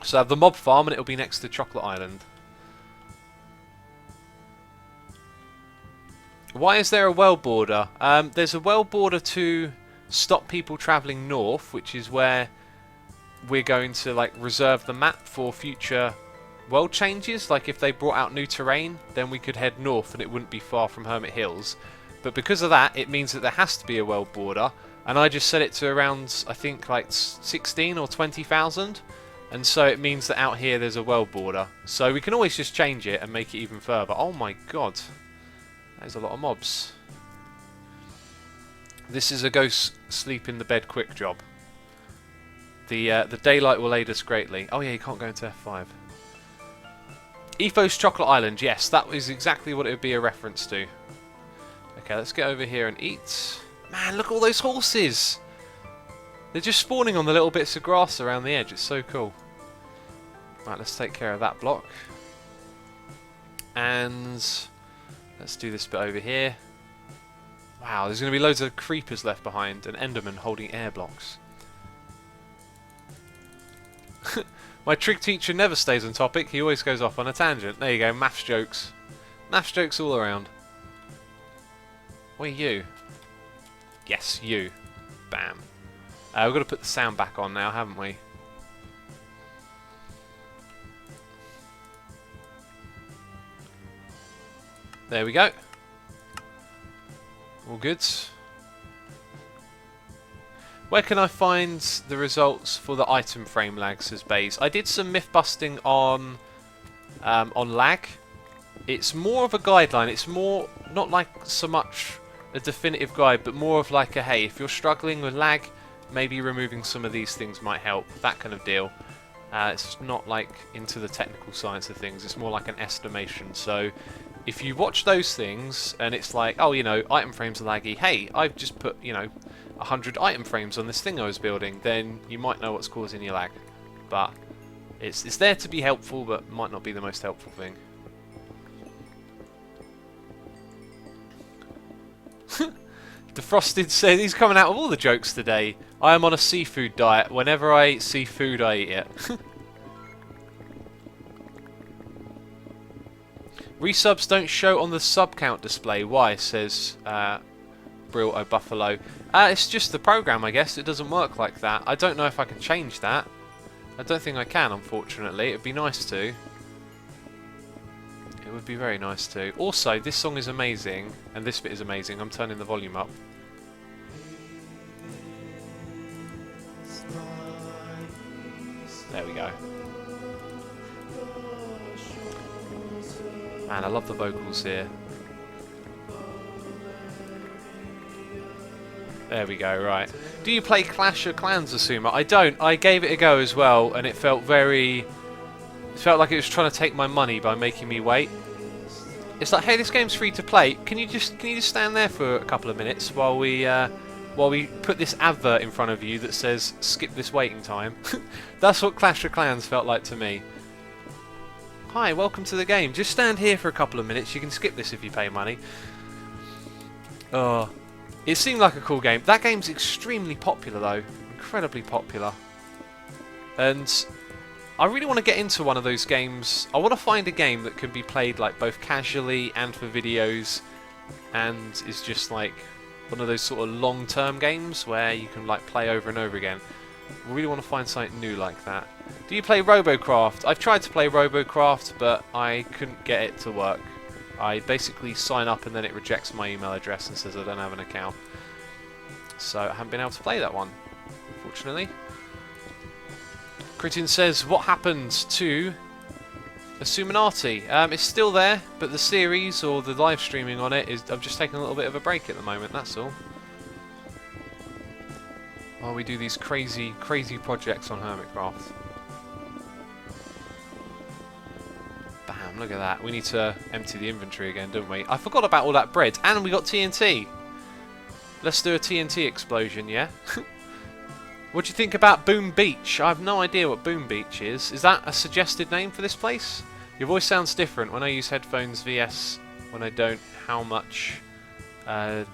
So I have the mob farm, and it'll be next to Chocolate Island. Why is there a well border? There's a well border to stop people travelling north, which is where we're going to like reserve the map for future world changes, like if they brought out new terrain, then we could head north and it wouldn't be far from Hermit Hills. But because of that, it means that there has to be a world border, and I just set it to around, I think, like 16 or 20,000, and so it means that out here there's a world border. So we can always just change it and make it even further. Oh my god, there's a lot of mobs. This is a go sleep in the bed quick job. The daylight will aid us greatly. Oh yeah, you can't go into F5. Ethos Chocolate Island, yes, that is exactly what it would be a reference to. Okay, let's get over here and eat. Man, look at all those horses! They're just spawning on the little bits of grass around the edge, it's so cool. Right, let's take care of that block. And let's do this bit over here. Wow, there's going to be loads of creepers left behind and Endermen holding air blocks. My trig teacher never stays on topic, he always goes off on a tangent. There you go, maths jokes. Maths jokes all around. What are you? Yes, you. Bam. We've got to put the sound back on now, haven't we? There we go. All good. Where can I find the results for the item frame lag, says Baze? I did some myth busting on lag. It's more of a guideline. It's more not like so much a definitive guide, but more of like a, hey, if you're struggling with lag, maybe removing some of these things might help. That kind of deal. It's not like into the technical science of things. It's more like an estimation. So if you watch those things and it's like, oh, you know, item frames are laggy. Hey, I've just put, you know, 100 item frames on this thing I was building, then you might know what's causing your lag. But it's there to be helpful, but might not be the most helpful thing. Defrosted said he's coming out with all the jokes today. I am on a seafood diet. Whenever I eat seafood, I eat it. Resubs don't show on the sub count display. Why? Says Brill O'Buffalo. It's just the program, I guess. It doesn't work like that. I don't know if I can change that. I don't think I can, unfortunately. It'd be nice to. It would be very nice to. Also, this song is amazing, and this bit is amazing. I'm turning the volume up. There we go. Man, I love the vocals here. There we go, right. Do you play Clash of Clans, Asuma? I don't. I gave it a go as well, and it felt very... It felt like it was trying to take my money by making me wait. It's like, hey, this game's free to play. Can you just stand there for a couple of minutes while we put this advert in front of you that says skip this waiting time? That's what Clash of Clans felt like to me. Hi, welcome to the game. Just stand here for a couple of minutes. You can skip this if you pay money. Oh, it seemed like a cool game. That game's extremely popular though, incredibly popular. And I really want to get into one of those games. I want to find a game that can be played like both casually and for videos, and is just like one of those sort of long-term games where you can like play over and over again. I really want to find something new like that. Do you play Robocraft? I've tried to play Robocraft, but I couldn't get it to work. I basically sign up and then it rejects my email address and says I don't have an account. So I haven't been able to play that one, unfortunately. Critin says, what happened to Asuminati? It's still there, but the series or the live streaming on it is... I'm just taking a little bit of a break at the moment, that's all. While we do these crazy, crazy projects on Hermitcraft. Bam, look at that. We need to empty the inventory again, don't we? I forgot about all that bread, and we got TNT. Let's do a TNT explosion, yeah? What do you think about Boom Beach? I have no idea what Boom Beach is. Is that a suggested name for this place? Your voice sounds different when I use headphones vs when I don't. How much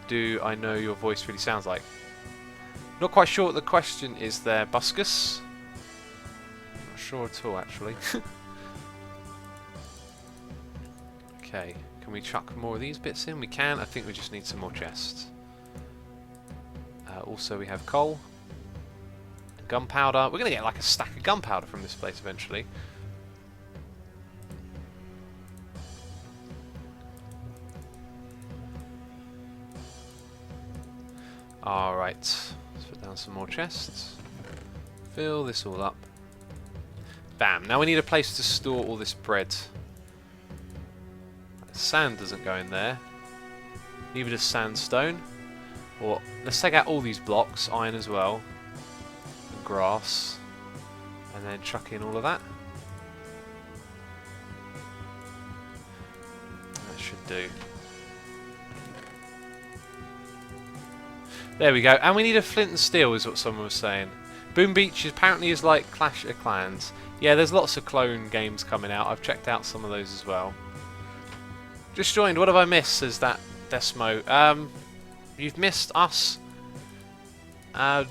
do I know your voice really sounds like? Not quite sure what the question is there, Buscus. Not sure at all, actually. Okay, can we chuck more of these bits in? We can. I think we just need some more chests. Also, we have coal. Gunpowder. We're going to get like a stack of gunpowder from this place eventually. Alright, let's put down some more chests. Fill this all up. Bam, now we need a place to store all this bread. Sand doesn't go in there. Neither does sandstone. Or let's take out all these blocks, iron as well. And grass. And then chuck in all of that. That should do. There we go. And we need a flint and steel is what someone was saying. Boom Beach apparently is like Clash of Clans. Yeah, there's lots of clone games coming out. I've checked out some of those as well. Just joined. What have I missed? Says that Desmo. You've missed us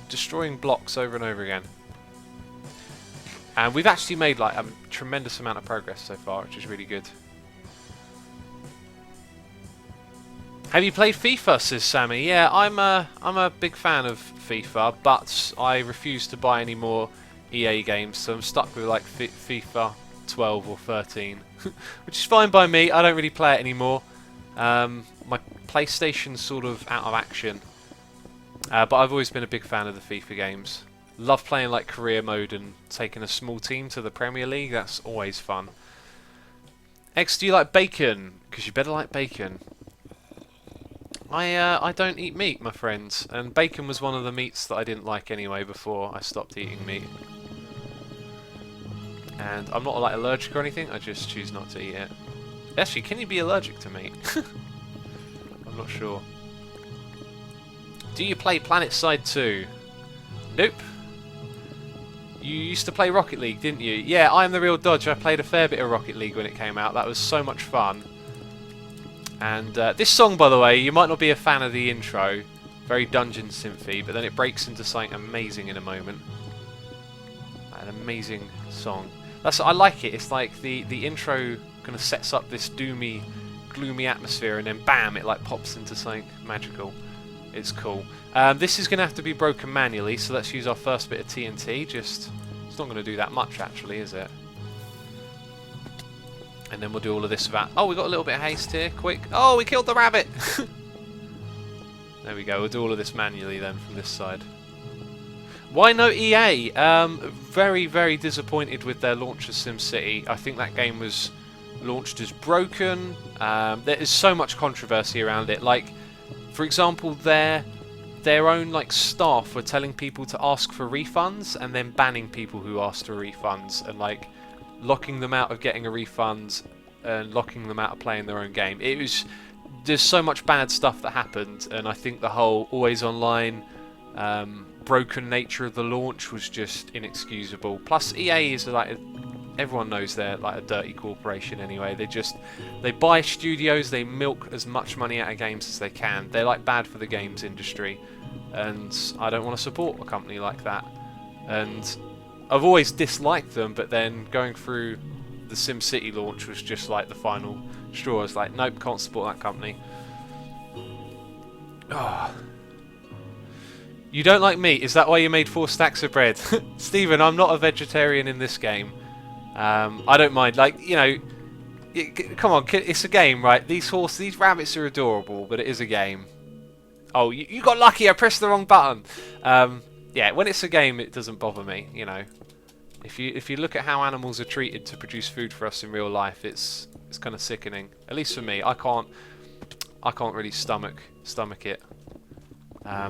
destroying blocks over and over again. And we've actually made like a tremendous amount of progress so far, which is really good. Have you played FIFA? Says Sammy. Yeah, I'm a big fan of FIFA, but I refuse to buy any more EA games, so I'm stuck with like FIFA 12 or 13, which is fine by me. I don't really play it anymore. My PlayStation's sort of out of action, but I've always been a big fan of the FIFA games. Love playing like career mode and taking a small team to the Premier League. That's always fun. X, do you like bacon? Because you better like bacon. I don't eat meat, my friends, and bacon was one of the meats that I didn't like anyway before I stopped eating meat. And I'm not like allergic or anything, I just choose not to eat it. Actually, can you be allergic to meat? I'm not sure. Do you play PlanetSide 2? Nope. You used to play Rocket League, didn't you? Yeah, I am the real Dodge. I played a fair bit of Rocket League when it came out. That was so much fun. And this song, by the way, you might not be a fan of the intro. Very dungeon synthy, but then it breaks into something amazing in a moment. An amazing song. I like it. It's like the intro kind of sets up this doomy, gloomy atmosphere, and then bam, it like pops into something magical. It's cool. This is going to have to be broken manually, so let's use our first bit of TNT. It's not going to do that much, actually, is it? And then we'll do all of this without... Oh, we got a little bit of haste here. Quick. Oh, we killed the rabbit! There we go. We'll do all of this manually then from this side. Why no EA? Very, very disappointed with their launch of SimCity. I think that game was launched as broken. There is so much controversy around it. Like, for example, their own like staff were telling people to ask for refunds and then banning people who asked for refunds and like locking them out of getting a refund and locking them out of playing their own game. There's so much bad stuff that happened, and I think the whole always online broken nature of the launch was just inexcusable. Plus EA is like everyone knows they're like a dirty corporation anyway. They buy studios, they milk as much money out of games as they can. They're like bad for the games industry, and I don't want to support a company like that. And I've always disliked them, but then going through the SimCity launch was just like the final straw. I was like, nope, can't support that company. Oh. You don't like meat? Is that why you made 4 stacks of bread? Stephen, I'm not a vegetarian in this game. I don't mind. Like, you know, come on, it's a game, right? These rabbits are adorable, but it is a game. Oh, you got lucky. I pressed the wrong button. Yeah, when it's a game, it doesn't bother me. You know, if you look at how animals are treated to produce food for us in real life, it's kind of sickening. At least for me, I can't really stomach it.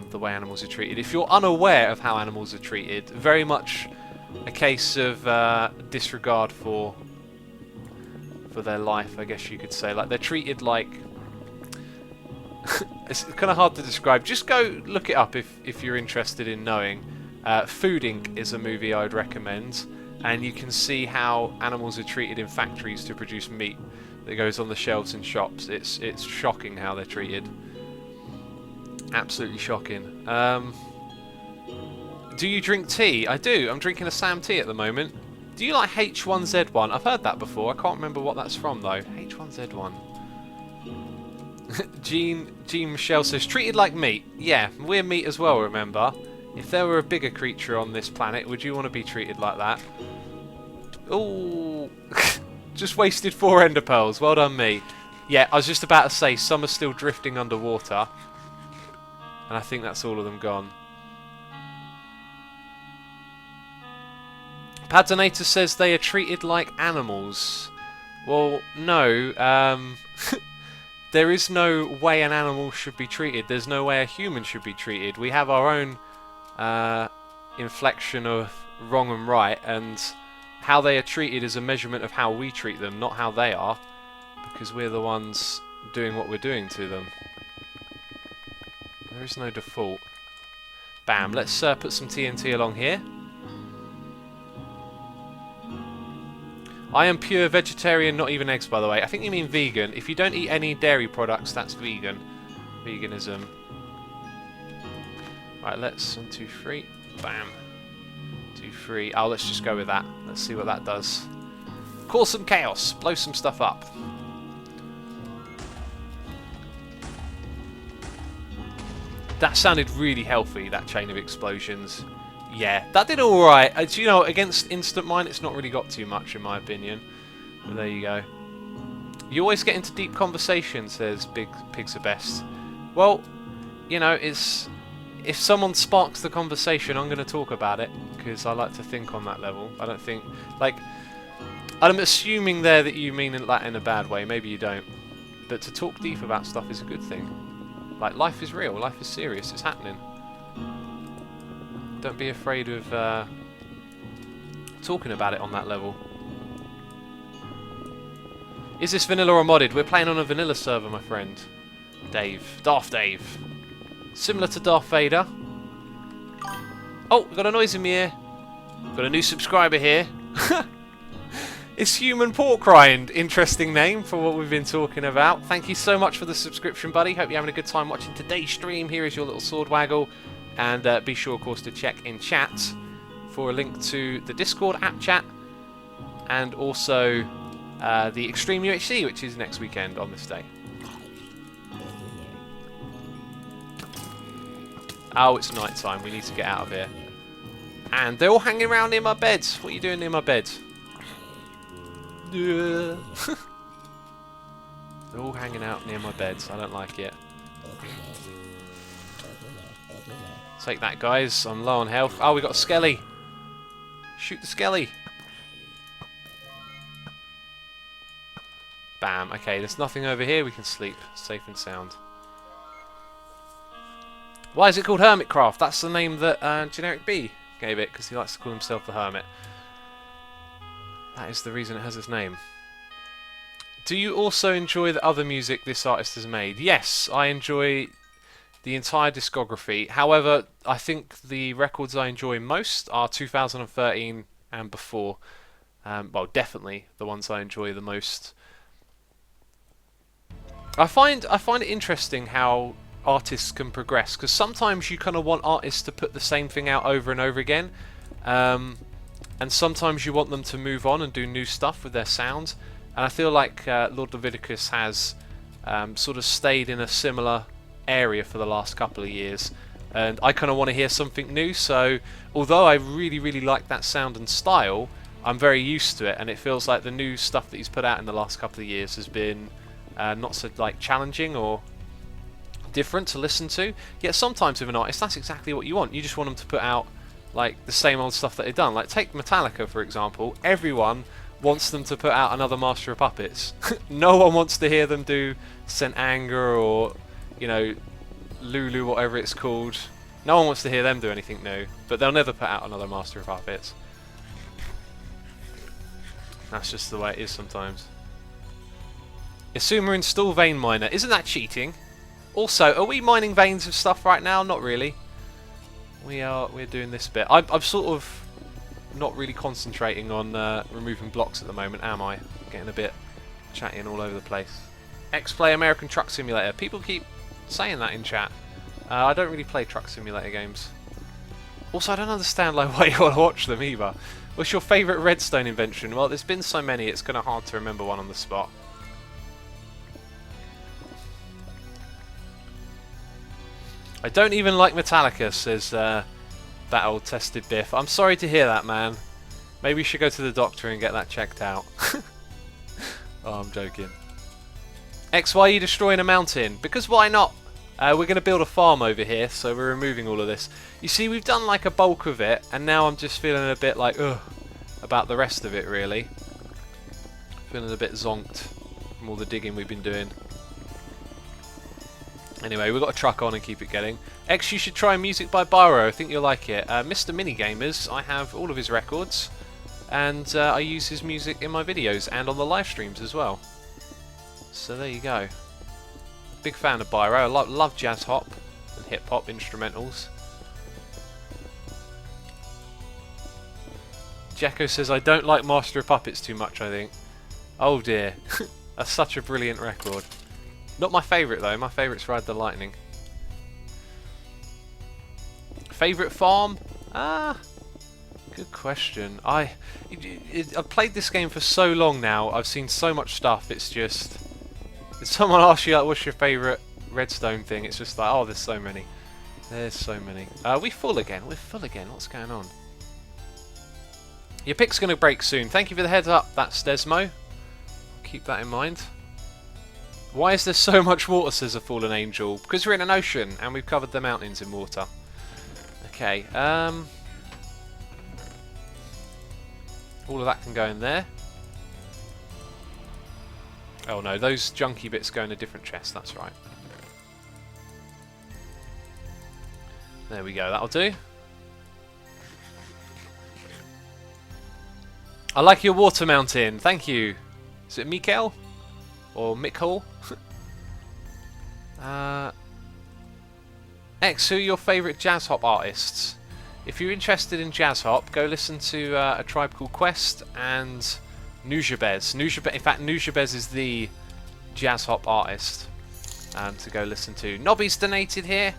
The way animals are treated. If you're unaware of how animals are treated, very much a case of disregard for their life, I guess you could say. Like, they're treated like it's kind of hard to describe. Just go look it up if you're interested in knowing. Food Inc. is a movie I'd recommend, and you can see how animals are treated in factories to produce meat that goes on the shelves in shops. It's shocking how they're treated. Absolutely shocking. Do you drink tea? I do. I'm drinking a Sam tea at the moment. Do you like H1Z1? I've heard that before. I can't remember what that's from though. H1Z1. Jean Michelle says, treated like meat. Yeah, we're meat as well, remember? If there were a bigger creature on this planet, would you want to be treated like that? Ooh. Just wasted 4 ender pearls. Well done, me. Yeah, I was just about to say, some are still drifting underwater. And I think that's all of them gone. Paddonator says they are treated like animals. Well, no. There is no way an animal should be treated. There's no way a human should be treated. We have our own inflection of wrong and right, and how they are treated is a measurement of how we treat them, not how they are, because we're the ones doing what we're doing to them. There is no default. Bam, let's put some TNT along here. I am pure vegetarian, not even eggs, by the way. I think you mean vegan. If you don't eat any dairy products, that's vegan. Veganism. Right, let's 1, 2, 3. Bam. 2, 3. Oh, let's just go with that. Let's see what that does. Cause some chaos. Blow some stuff up. That sounded really healthy, that chain of explosions. Yeah, that did alright. You know, against instant mine, it's not really got too much, in my opinion. But there you go. You always get into deep conversation, says Big Pigs Are Best. Well, you know, if someone sparks the conversation, I'm going to talk about it, because I like to think on that level. I don't think, like, I'm assuming there that you mean that in a bad way. Maybe you don't. But to talk deep about stuff is a good thing. Like, life is real, life is serious, it's happening. Don't be afraid of talking about it on that level. Is this vanilla or modded? We're playing on a vanilla server, my friend. Dave. Darth Dave. Similar to Darth Vader. Oh, we've got a noise in my ear. Got a new subscriber here. It's Human Pork Rind. Interesting name for what we've been talking about. Thank you so much for the subscription, buddy. Hope you're having a good time watching today's stream. Here is your little sword waggle. And be sure, of course, to check in chat for a link to the Discord app chat. And also the Extreme UHC, which is next weekend on this day. Oh, it's night time. We need to get out of here. And they're all hanging around near my bed. What are you doing near my bed? They're all hanging out near my bed. I don't like it. Take that, guys. I'm low on health. Oh, we got a skelly. Shoot the skelly. Bam. Okay, there's nothing over here. We can sleep safe and sound. Why is it called Hermitcraft? That's the name that Generic B gave it, because he likes to call himself the Hermit. That is the reason it has its name. Do you also enjoy the other music this artist has made? Yes, I enjoy the entire discography. However, I think the records I enjoy most are 2013 and before. Well, definitely the ones I enjoy the most. I find it interesting how artists can progress, because sometimes you kind of want artists to put the same thing out over and over again, and sometimes you want them to move on and do new stuff with their sound. And I feel like Lord Leviticus has sort of stayed in a similar area for the last couple of years, and I kind of want to hear something new. So although I really like that sound and style, I'm very used to it, and it feels like the new stuff that he's put out in the last couple of years has been not so like challenging or different to listen to. Yet sometimes with an artist, that's exactly what you want. You just want them to put out like the same old stuff that they've done. Like take Metallica for example. Everyone wants them to put out another Master of Puppets. No one wants to hear them do St. Anger or, you know, Lulu, whatever it's called. No one wants to hear them do anything new, but they'll never put out another Master of Puppets. That's just the way it is sometimes. Isuma install vein miner. Isn't that cheating? Also, are we mining veins of stuff right now? Not really. We're doing this bit. I'm sort of not really concentrating on removing blocks at the moment, am I? Getting a bit chatting all over the place. X-Play American Truck Simulator. People keep saying that in chat. I don't really play Truck Simulator games. Also, I don't understand like why you want to watch them either. What's your favourite redstone invention? Well, there's been so many, it's kind of hard to remember one on the spot. I don't even like Metallica, says that old tested Biff. I'm sorry to hear that, man. Maybe you should go to the doctor and get that checked out. Oh, I'm joking. X, why are you destroying a mountain? Because why not? We're going to build a farm over here, so we're removing all of this. You see, we've done like a bulk of it, and now I'm just feeling a bit like, ugh, about the rest of it, really. Feeling a bit zonked from all the digging we've been doing. Anyway, we've got a truck on and keep it getting. X, you should try Music by Byro. I think you'll like it. Mr. Minigamers, I have all of his records, and I use his music in my videos and on the live streams as well. So there you go. Big fan of Byro. I love jazz hop and hip hop instrumentals. Jacko says, I don't like Master of Puppets too much, I think. Oh dear. That's such a brilliant record. Not my favourite though, my favourite's Ride the Lightning. Favourite farm? Good question. I've played this game for so long now, I've seen so much stuff, it's just... If someone asks you like, what's your favourite redstone thing, it's just like, oh, there's so many. There's so many. We're full again, what's going on? Your pick's going to break soon. Thank you for the heads up, that's Desmo. Keep that in mind. Why is there so much water, says a fallen angel? Because we're in an ocean and we've covered the mountains in water. Okay, all of that can go in there. Oh no, those junky bits go in a different chest, that's right. There we go, that'll do. I like your water mountain, thank you. Is it Mikkel? Or Mikkel? X, who are your favourite jazz hop artists? If you're interested in jazz hop, go listen to A Tribe Called Quest and Nujabes. In fact, Nujabes is the jazz hop artist to go listen to. Nobby's donated here.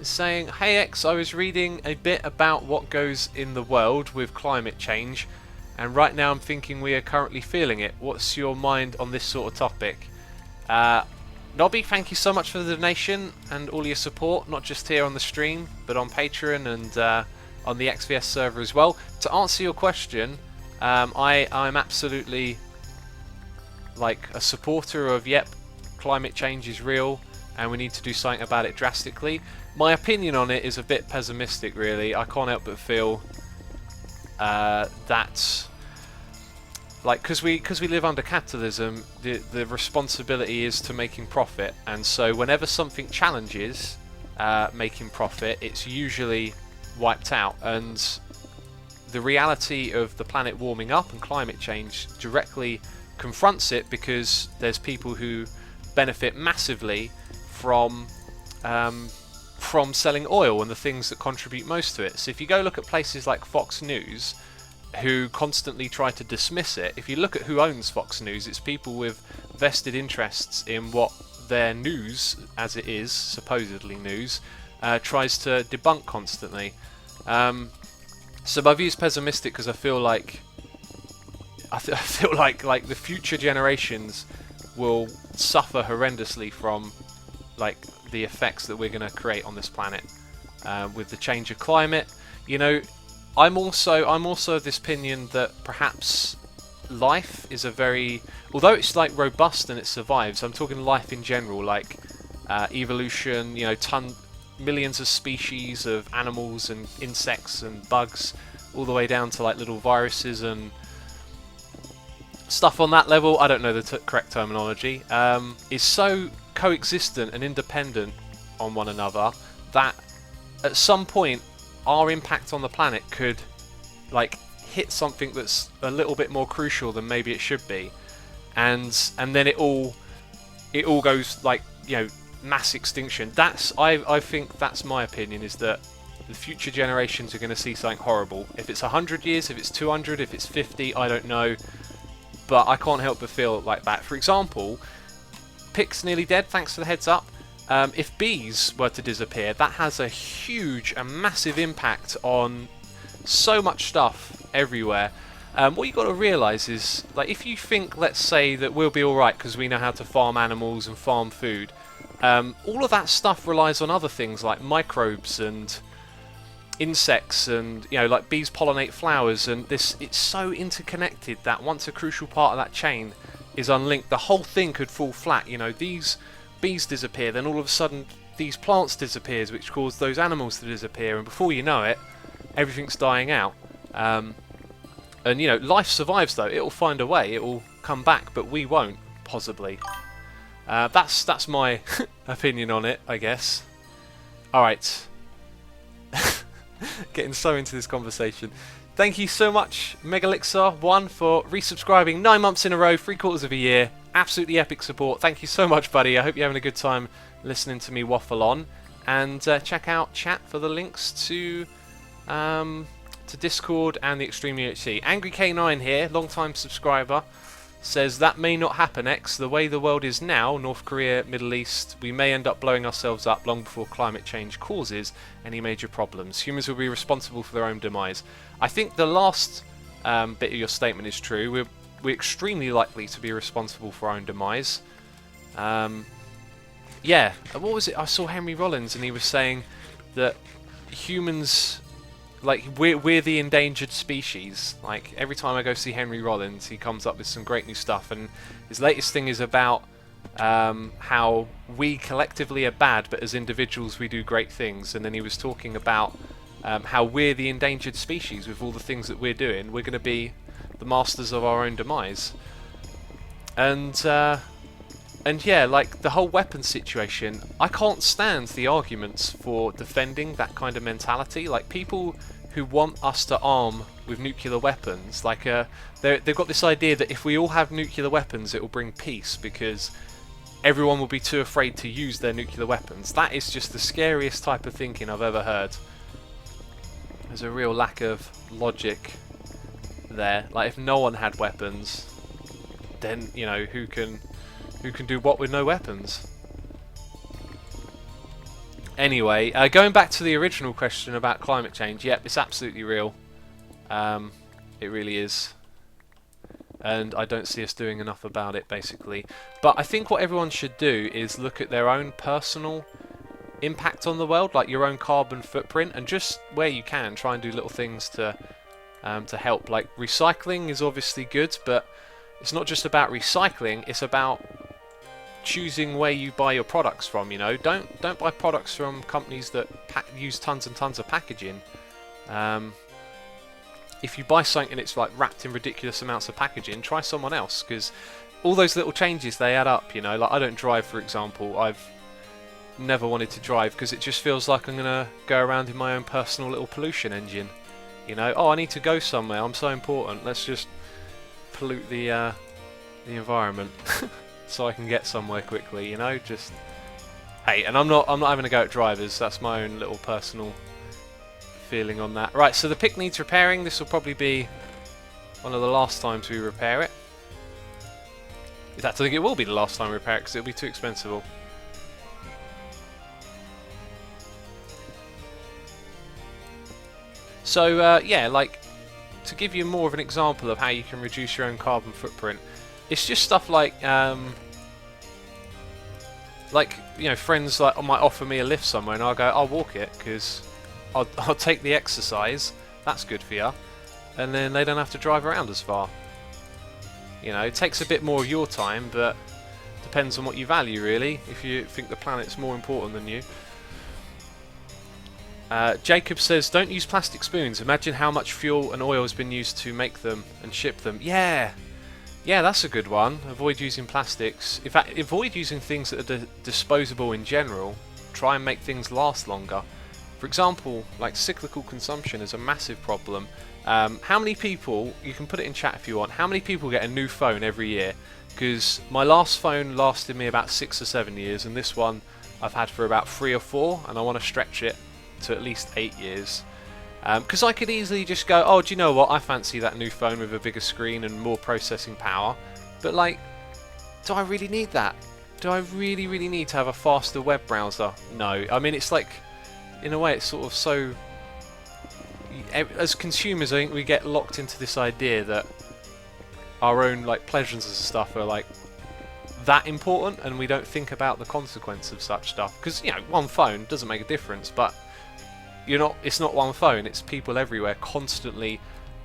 Is saying, hey X, I was reading a bit about what goes in the world with climate change, and right now I'm thinking we are currently feeling it. What's your mind on this sort of topic? Nobby, thank you so much for the donation and all your support, not just here on the stream, but on Patreon and on the XVS server as well. To answer your question, I'm absolutely like a supporter of, yep, climate change is real and we need to do something about it drastically. My opinion on it is a bit pessimistic, really. I can't help but feel that, like, because we live under capitalism, the responsibility is to making profit, and so whenever something challenges making profit, it's usually wiped out. And the reality of the planet warming up and climate change directly confronts it, because there's people who benefit massively from selling oil and the things that contribute most to it. So if you go look at places like Fox News, who constantly try to dismiss it, if you look at who owns Fox News, it's people with vested interests in what their news, as it is, supposedly news, tries to debunk constantly. So my view is pessimistic because I feel like the future generations will suffer horrendously from like the effects that we're going to create on this planet with the change of climate. You know, I'm also of this opinion that perhaps life is a very, although it's like robust and it survives, I'm talking life in general, like evolution, you know, millions of species of animals and insects and bugs, all the way down to like little viruses and stuff on that level, I don't know the correct terminology, is so coexistent and independent on one another that at some point our impact on the planet could like hit something that's a little bit more crucial than maybe it should be, and then it all goes like, you know, mass extinction. I think that's my opinion, is that the future generations are going to see something horrible. If it's 100 years, if it's 200, if it's 50, I don't know, but I can't help but feel like that. For example, Pick's nearly dead, thanks for the heads up. If bees were to disappear, that has a huge and massive impact on so much stuff everywhere. What you've got to realise is, like, if you think, let's say, that we'll be alright because we know how to farm animals and farm food, all of that stuff relies on other things like microbes and insects, and, you know, like bees pollinate flowers, and it's so interconnected that once a crucial part of that chain is unlinked, the whole thing could fall flat. You know, these bees disappear, then all of a sudden these plants disappears, which cause those animals to disappear, and before you know it, everything's dying out. And you know, life survives though. It'll find a way. It will come back, but we won't, possibly. That's my opinion on it, I guess. All right. Getting so into this conversation. Thank you so much, Megalixar1, for resubscribing 9 months in a row, 3/4 of a year. Absolutely epic support. Thank you so much, buddy. I hope you're having a good time listening to me waffle on. And check out chat for the links to Discord and the Extreme UHC. Angry K9 here, long-time subscriber, says that may not happen, X. The way the world is now, North Korea, Middle East, we may end up blowing ourselves up long before climate change causes any major problems. Humans will be responsible for their own demise. I think the last bit of your statement is true. We're extremely likely to be responsible for our own demise. Yeah, what was it? I saw Henry Rollins and he was saying that humans, like, we're the endangered species. Like, every time I go see Henry Rollins, he comes up with some great new stuff, and his latest thing is about how we collectively are bad, but as individuals we do great things. And then he was talking about how we're the endangered species. With all the things that we're doing, we're going to be the masters of our own demise. And yeah, like the whole weapon situation, I can't stand the arguments for defending that kind of mentality. Like, people who want us to arm with nuclear weapons, like they've got this idea that if we all have nuclear weapons, it will bring peace because everyone will be too afraid to use their nuclear weapons. That is just the scariest type of thinking I've ever heard. There's a real lack of logic there. Like, if no one had weapons, then, you know, who can do what with no weapons? Anyway, going back to the original question about climate change, yep, it's absolutely real. It really is. And I don't see us doing enough about it, basically. But I think what everyone should do is look at their own personal impact on the world, like your own carbon footprint, and just where you can, try and do little things to help. Like, recycling is obviously good, but it's not just about recycling, it's about choosing where you buy your products from. You know, don't buy products from companies that use tons and tons of packaging. If you buy something and it's like wrapped in ridiculous amounts of packaging, try someone else, because all those little changes, they add up. You know, like, I don't drive, for example. I've never wanted to drive because it just feels like I'm gonna go around in my own personal little pollution engine. You know, oh, I need to go somewhere, I'm so important, let's just pollute the environment so I can get somewhere quickly, you know. Just, hey, and I'm not having a go at drivers. That's my own little personal feeling on that. Right, so the pick needs repairing. This will probably be one of the last times we repair it. In fact, I think it will be the last time we repair it because it'll be too expensive. So yeah, like, to give you more of an example of how you can reduce your own carbon footprint, it's just stuff like you know, friends like might offer me a lift somewhere and I'll go, I'll walk it because I'll take the exercise. That's good for you, and then they don't have to drive around as far. You know, it takes a bit more of your time, but depends on what you value, really. If you think the planet's more important than you. Jacob says, don't use plastic spoons. Imagine how much fuel and oil has been used to make them and ship them. Yeah, that's a good one. Avoid using plastics. In fact, avoid using things that are disposable in general. Try and make things last longer. For example, like, cyclical consumption is a massive problem. How many people, you can put it in chat if you want, how many people get a new phone every year? Because my last phone lasted me about 6 or 7 years, and this one I've had for about 3 or 4, and I want to stretch it to at least 8 years. Because I could easily just go, oh, do you know what, I fancy that new phone with a bigger screen and more processing power. But, like, do I really need that? Do I really need to have a faster web browser? No. I mean, it's like, in a way, it's sort of so... As consumers, I think we get locked into this idea that our own, like, pleasures and stuff are, like, that important, and we don't think about the consequence of such stuff. Because, you know, one phone doesn't make a difference, but it's not one phone, it's people everywhere constantly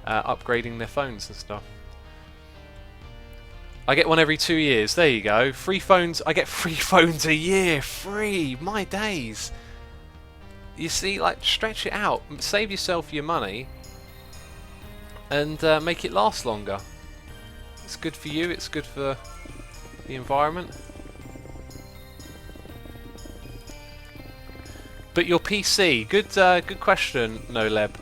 upgrading their phones and stuff. I get one every 2 years. There you go. Free phones. I get free phones a year. Free. My days. You see, like, stretch it out. Save yourself your money. And make it last longer. It's good for you. It's good for the environment. But your PC. Good question, Noleb.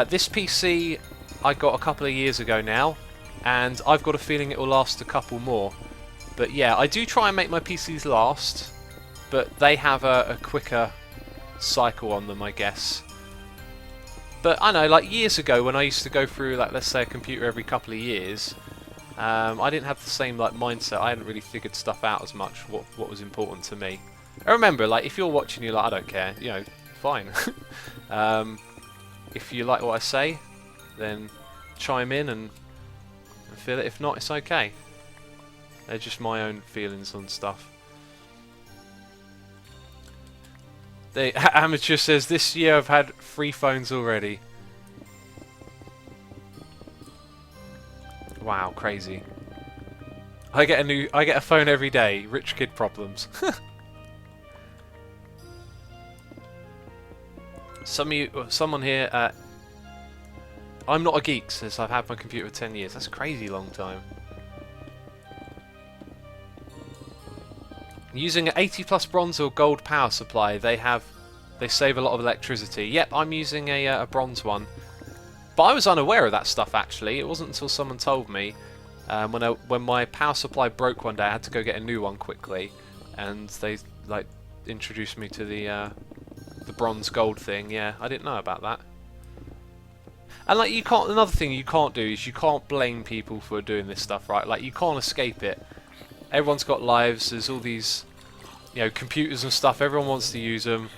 This PC I got a couple of years ago now. And I've got a feeling it will last a couple more. But yeah, I do try and make my PCs last, but they have a quicker cycle on them, I guess. But I know, like years ago when I used to go through, like, let's say a computer every couple of years, I didn't have the same like mindset. I hadn't really figured stuff out as much, what was important to me. I remember, like, if you're watching, you're like, I don't care, you know, fine. If you like what I say, then chime in and feel it. If not, it's okay. They're just my own feelings on stuff. Amateur says, this year I've had 3 phones already. Wow, crazy. I get a phone every day. Rich kid problems. Someone here, I'm not a geek, says I've had my computer for 10 years. That's a crazy long time. Using an 80 plus bronze or gold power supply, they save a lot of electricity. Yep, I'm using a bronze one. But I was unaware of that stuff actually. It wasn't until someone told me. When my power supply broke one day, I had to go get a new one quickly, and they like introduced me to the bronze gold thing. Yeah, I didn't know about that. And like another thing you can't do is you can't blame people for doing this stuff, right? Like you can't escape it. Everyone's got lives. There's all these, you know, computers and stuff. Everyone wants to use them.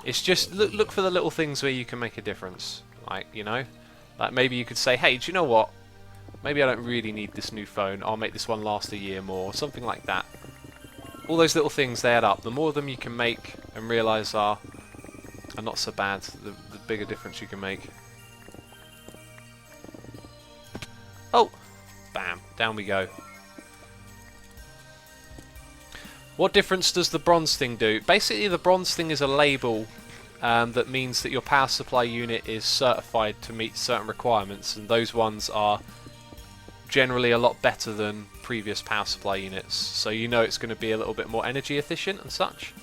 It's just look for the little things where you can make a difference. Like, you know, like maybe you could say, hey, do you know what? Maybe I don't really need this new phone. I'll make this one last a year more, or something like that. All those little things, they add up. The more of them you can make and realise are not so bad, the bigger difference you can make. Oh! Bam. Down we go. What difference does the bronze thing do? Basically, the bronze thing is a label that means that your power supply unit is certified to meet certain requirements, and those ones are generally a lot better than previous power supply units. So you know it's going to be a little bit more energy efficient and such.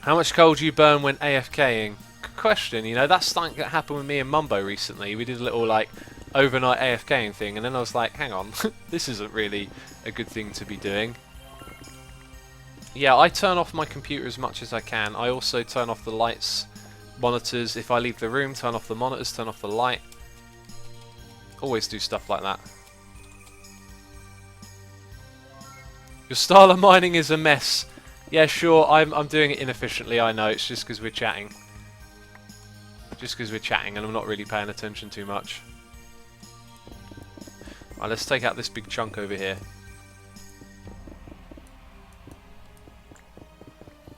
How much coal do you burn when AFKing? Good question. You know, that's something that happened with me and Mumbo recently. We did a little like overnight AFKing thing, and then I was like, hang on, this isn't really a good thing to be doing. Yeah, I turn off my computer as much as I can. I also turn off the lights, monitors. If I leave the room, turn off the monitors, turn off the light. Always do stuff like that. Your style of mining is a mess. Yeah, sure, I'm doing it inefficiently, I know. It's just because we're chatting. Just because we're chatting and I'm not really paying attention too much. Right, let's take out this big chunk over here.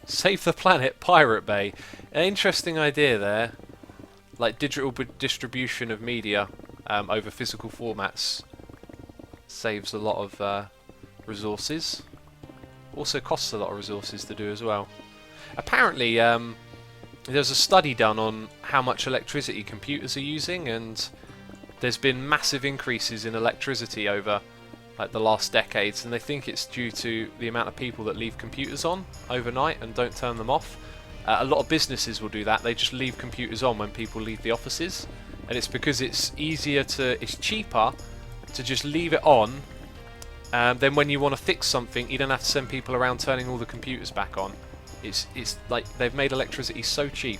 Save the planet, Pirate Bay. An interesting idea there. Like digital distribution of media over physical formats. Saves a lot of resources. Also costs a lot of resources to do as well. Apparently, there's a study done on how much electricity computers are using, and there's been massive increases in electricity over like the last decades, and they think it's due to the amount of people that leave computers on overnight and don't turn them off. A lot of businesses will do that. They just leave computers on when people leave the offices, and it's because it's cheaper to just leave it on. Then when you want to fix something, you don't have to send people around turning all the computers back on. It's like they've made electricity so cheap.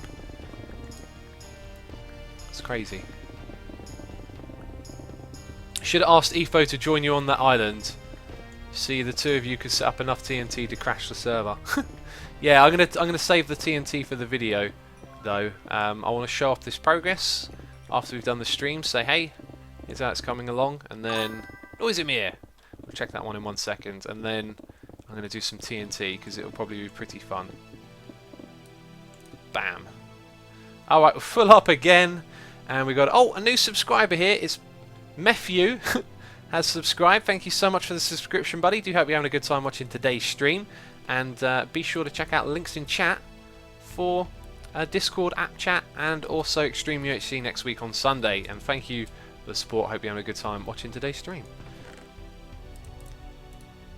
It's crazy. Should have asked Efo to join you on that island. See, the two of you could set up enough TNT to crash the server. Yeah, I'm gonna save the TNT for the video, though. I want to show off this progress after we've done the stream. Say, hey, here's how it's coming along, and then noise in here. We'll check that one in 1 second, and then I'm going to do some TNT because it'll probably be pretty fun. Bam. Alright, we're full up again, and we got, oh, a new subscriber here. It's Matthew has subscribed. Thank you so much for the subscription, buddy. Do hope you're having a good time watching today's stream. And be sure to check out links in chat for Discord app chat and also Extreme UHC next week on Sunday. And thank you for the support. Hope you're having a good time watching today's stream.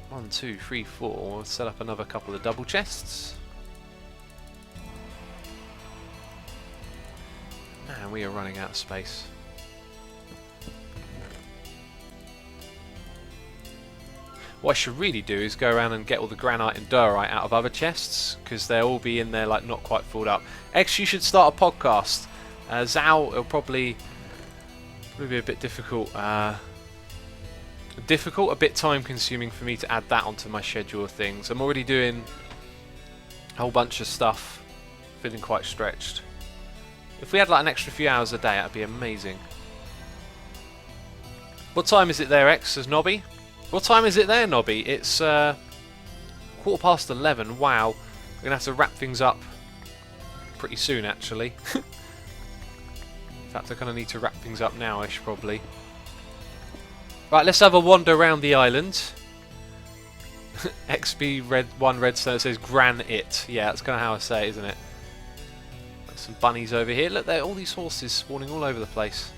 1, 2, 3, 4. We'll set up another couple of double chests. And we are running out of space. What I should really do is go around and get all the granite and diorite out of other chests, because they'll all be in there like not quite filled up. X, you should start a podcast. Zao, it'll probably be a bit difficult. A bit time consuming for me to add that onto my schedule of things. I'm already doing a whole bunch of stuff, feeling quite stretched. If we had like an extra few hours a day, that'd be amazing. What time is it there, X? Says Nobby. What time is it there, Nobby? It's 11:15. Wow. We're going to have to wrap things up pretty soon, actually. In fact, I kind of need to wrap things up now-ish, probably. Right, let's have a wander around the island. XB Red Redstone says Gran It. Yeah, that's kind of how I say it, isn't it? Got some bunnies over here. Look, there are all these horses spawning all over the place.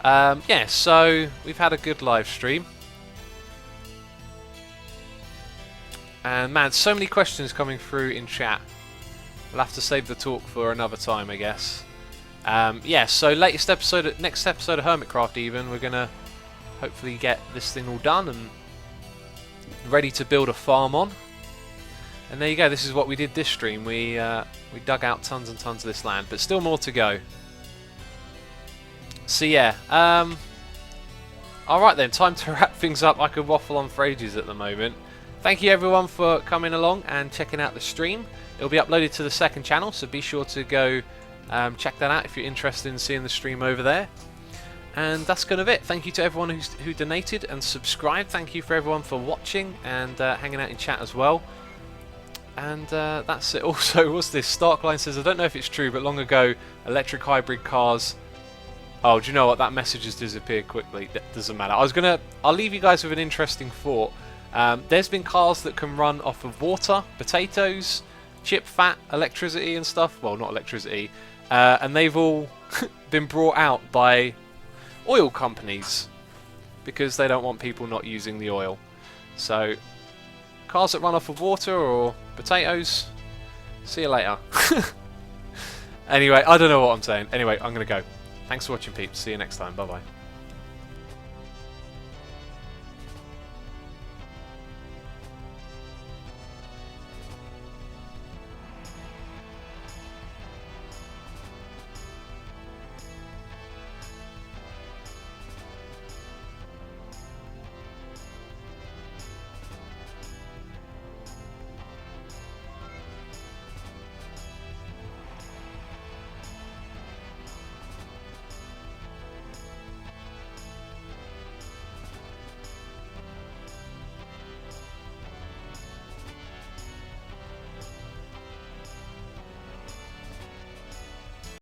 Yeah, so we've had a good live stream. And man, so many questions coming through in chat. We'll have to save the talk for another time, I guess. Yeah, so next episode of Hermitcraft even, we're going to hopefully get this thing all done and ready to build a farm on. And there you go, this is what we did this stream. We dug out tons and tons of this land, but still more to go. So yeah, alright then, time to wrap things up. I could waffle on for ages at the moment. Thank you everyone for coming along and checking out the stream. It'll be uploaded to the second channel, so be sure to go check that out if you're interested in seeing the stream over there. And that's kind of it. Thank you to everyone who donated and subscribed. Thank you for everyone for watching and hanging out in chat as well. And that's it. Also, what's this? Starkline says, I don't know if it's true, but long ago, electric hybrid cars... Oh, do you know what? That message has disappeared quickly. That doesn't matter. I'll leave you guys with an interesting thought. There's been cars that can run off of water, potatoes, chip fat, electricity and stuff. Well, not electricity. And they've all been brought out by oil companies because they don't want people not using the oil. So, cars that run off of water or potatoes, see you later. Anyway, I don't know what I'm saying. Anyway, I'm going to go. Thanks for watching, peeps. See you next time. Bye-bye.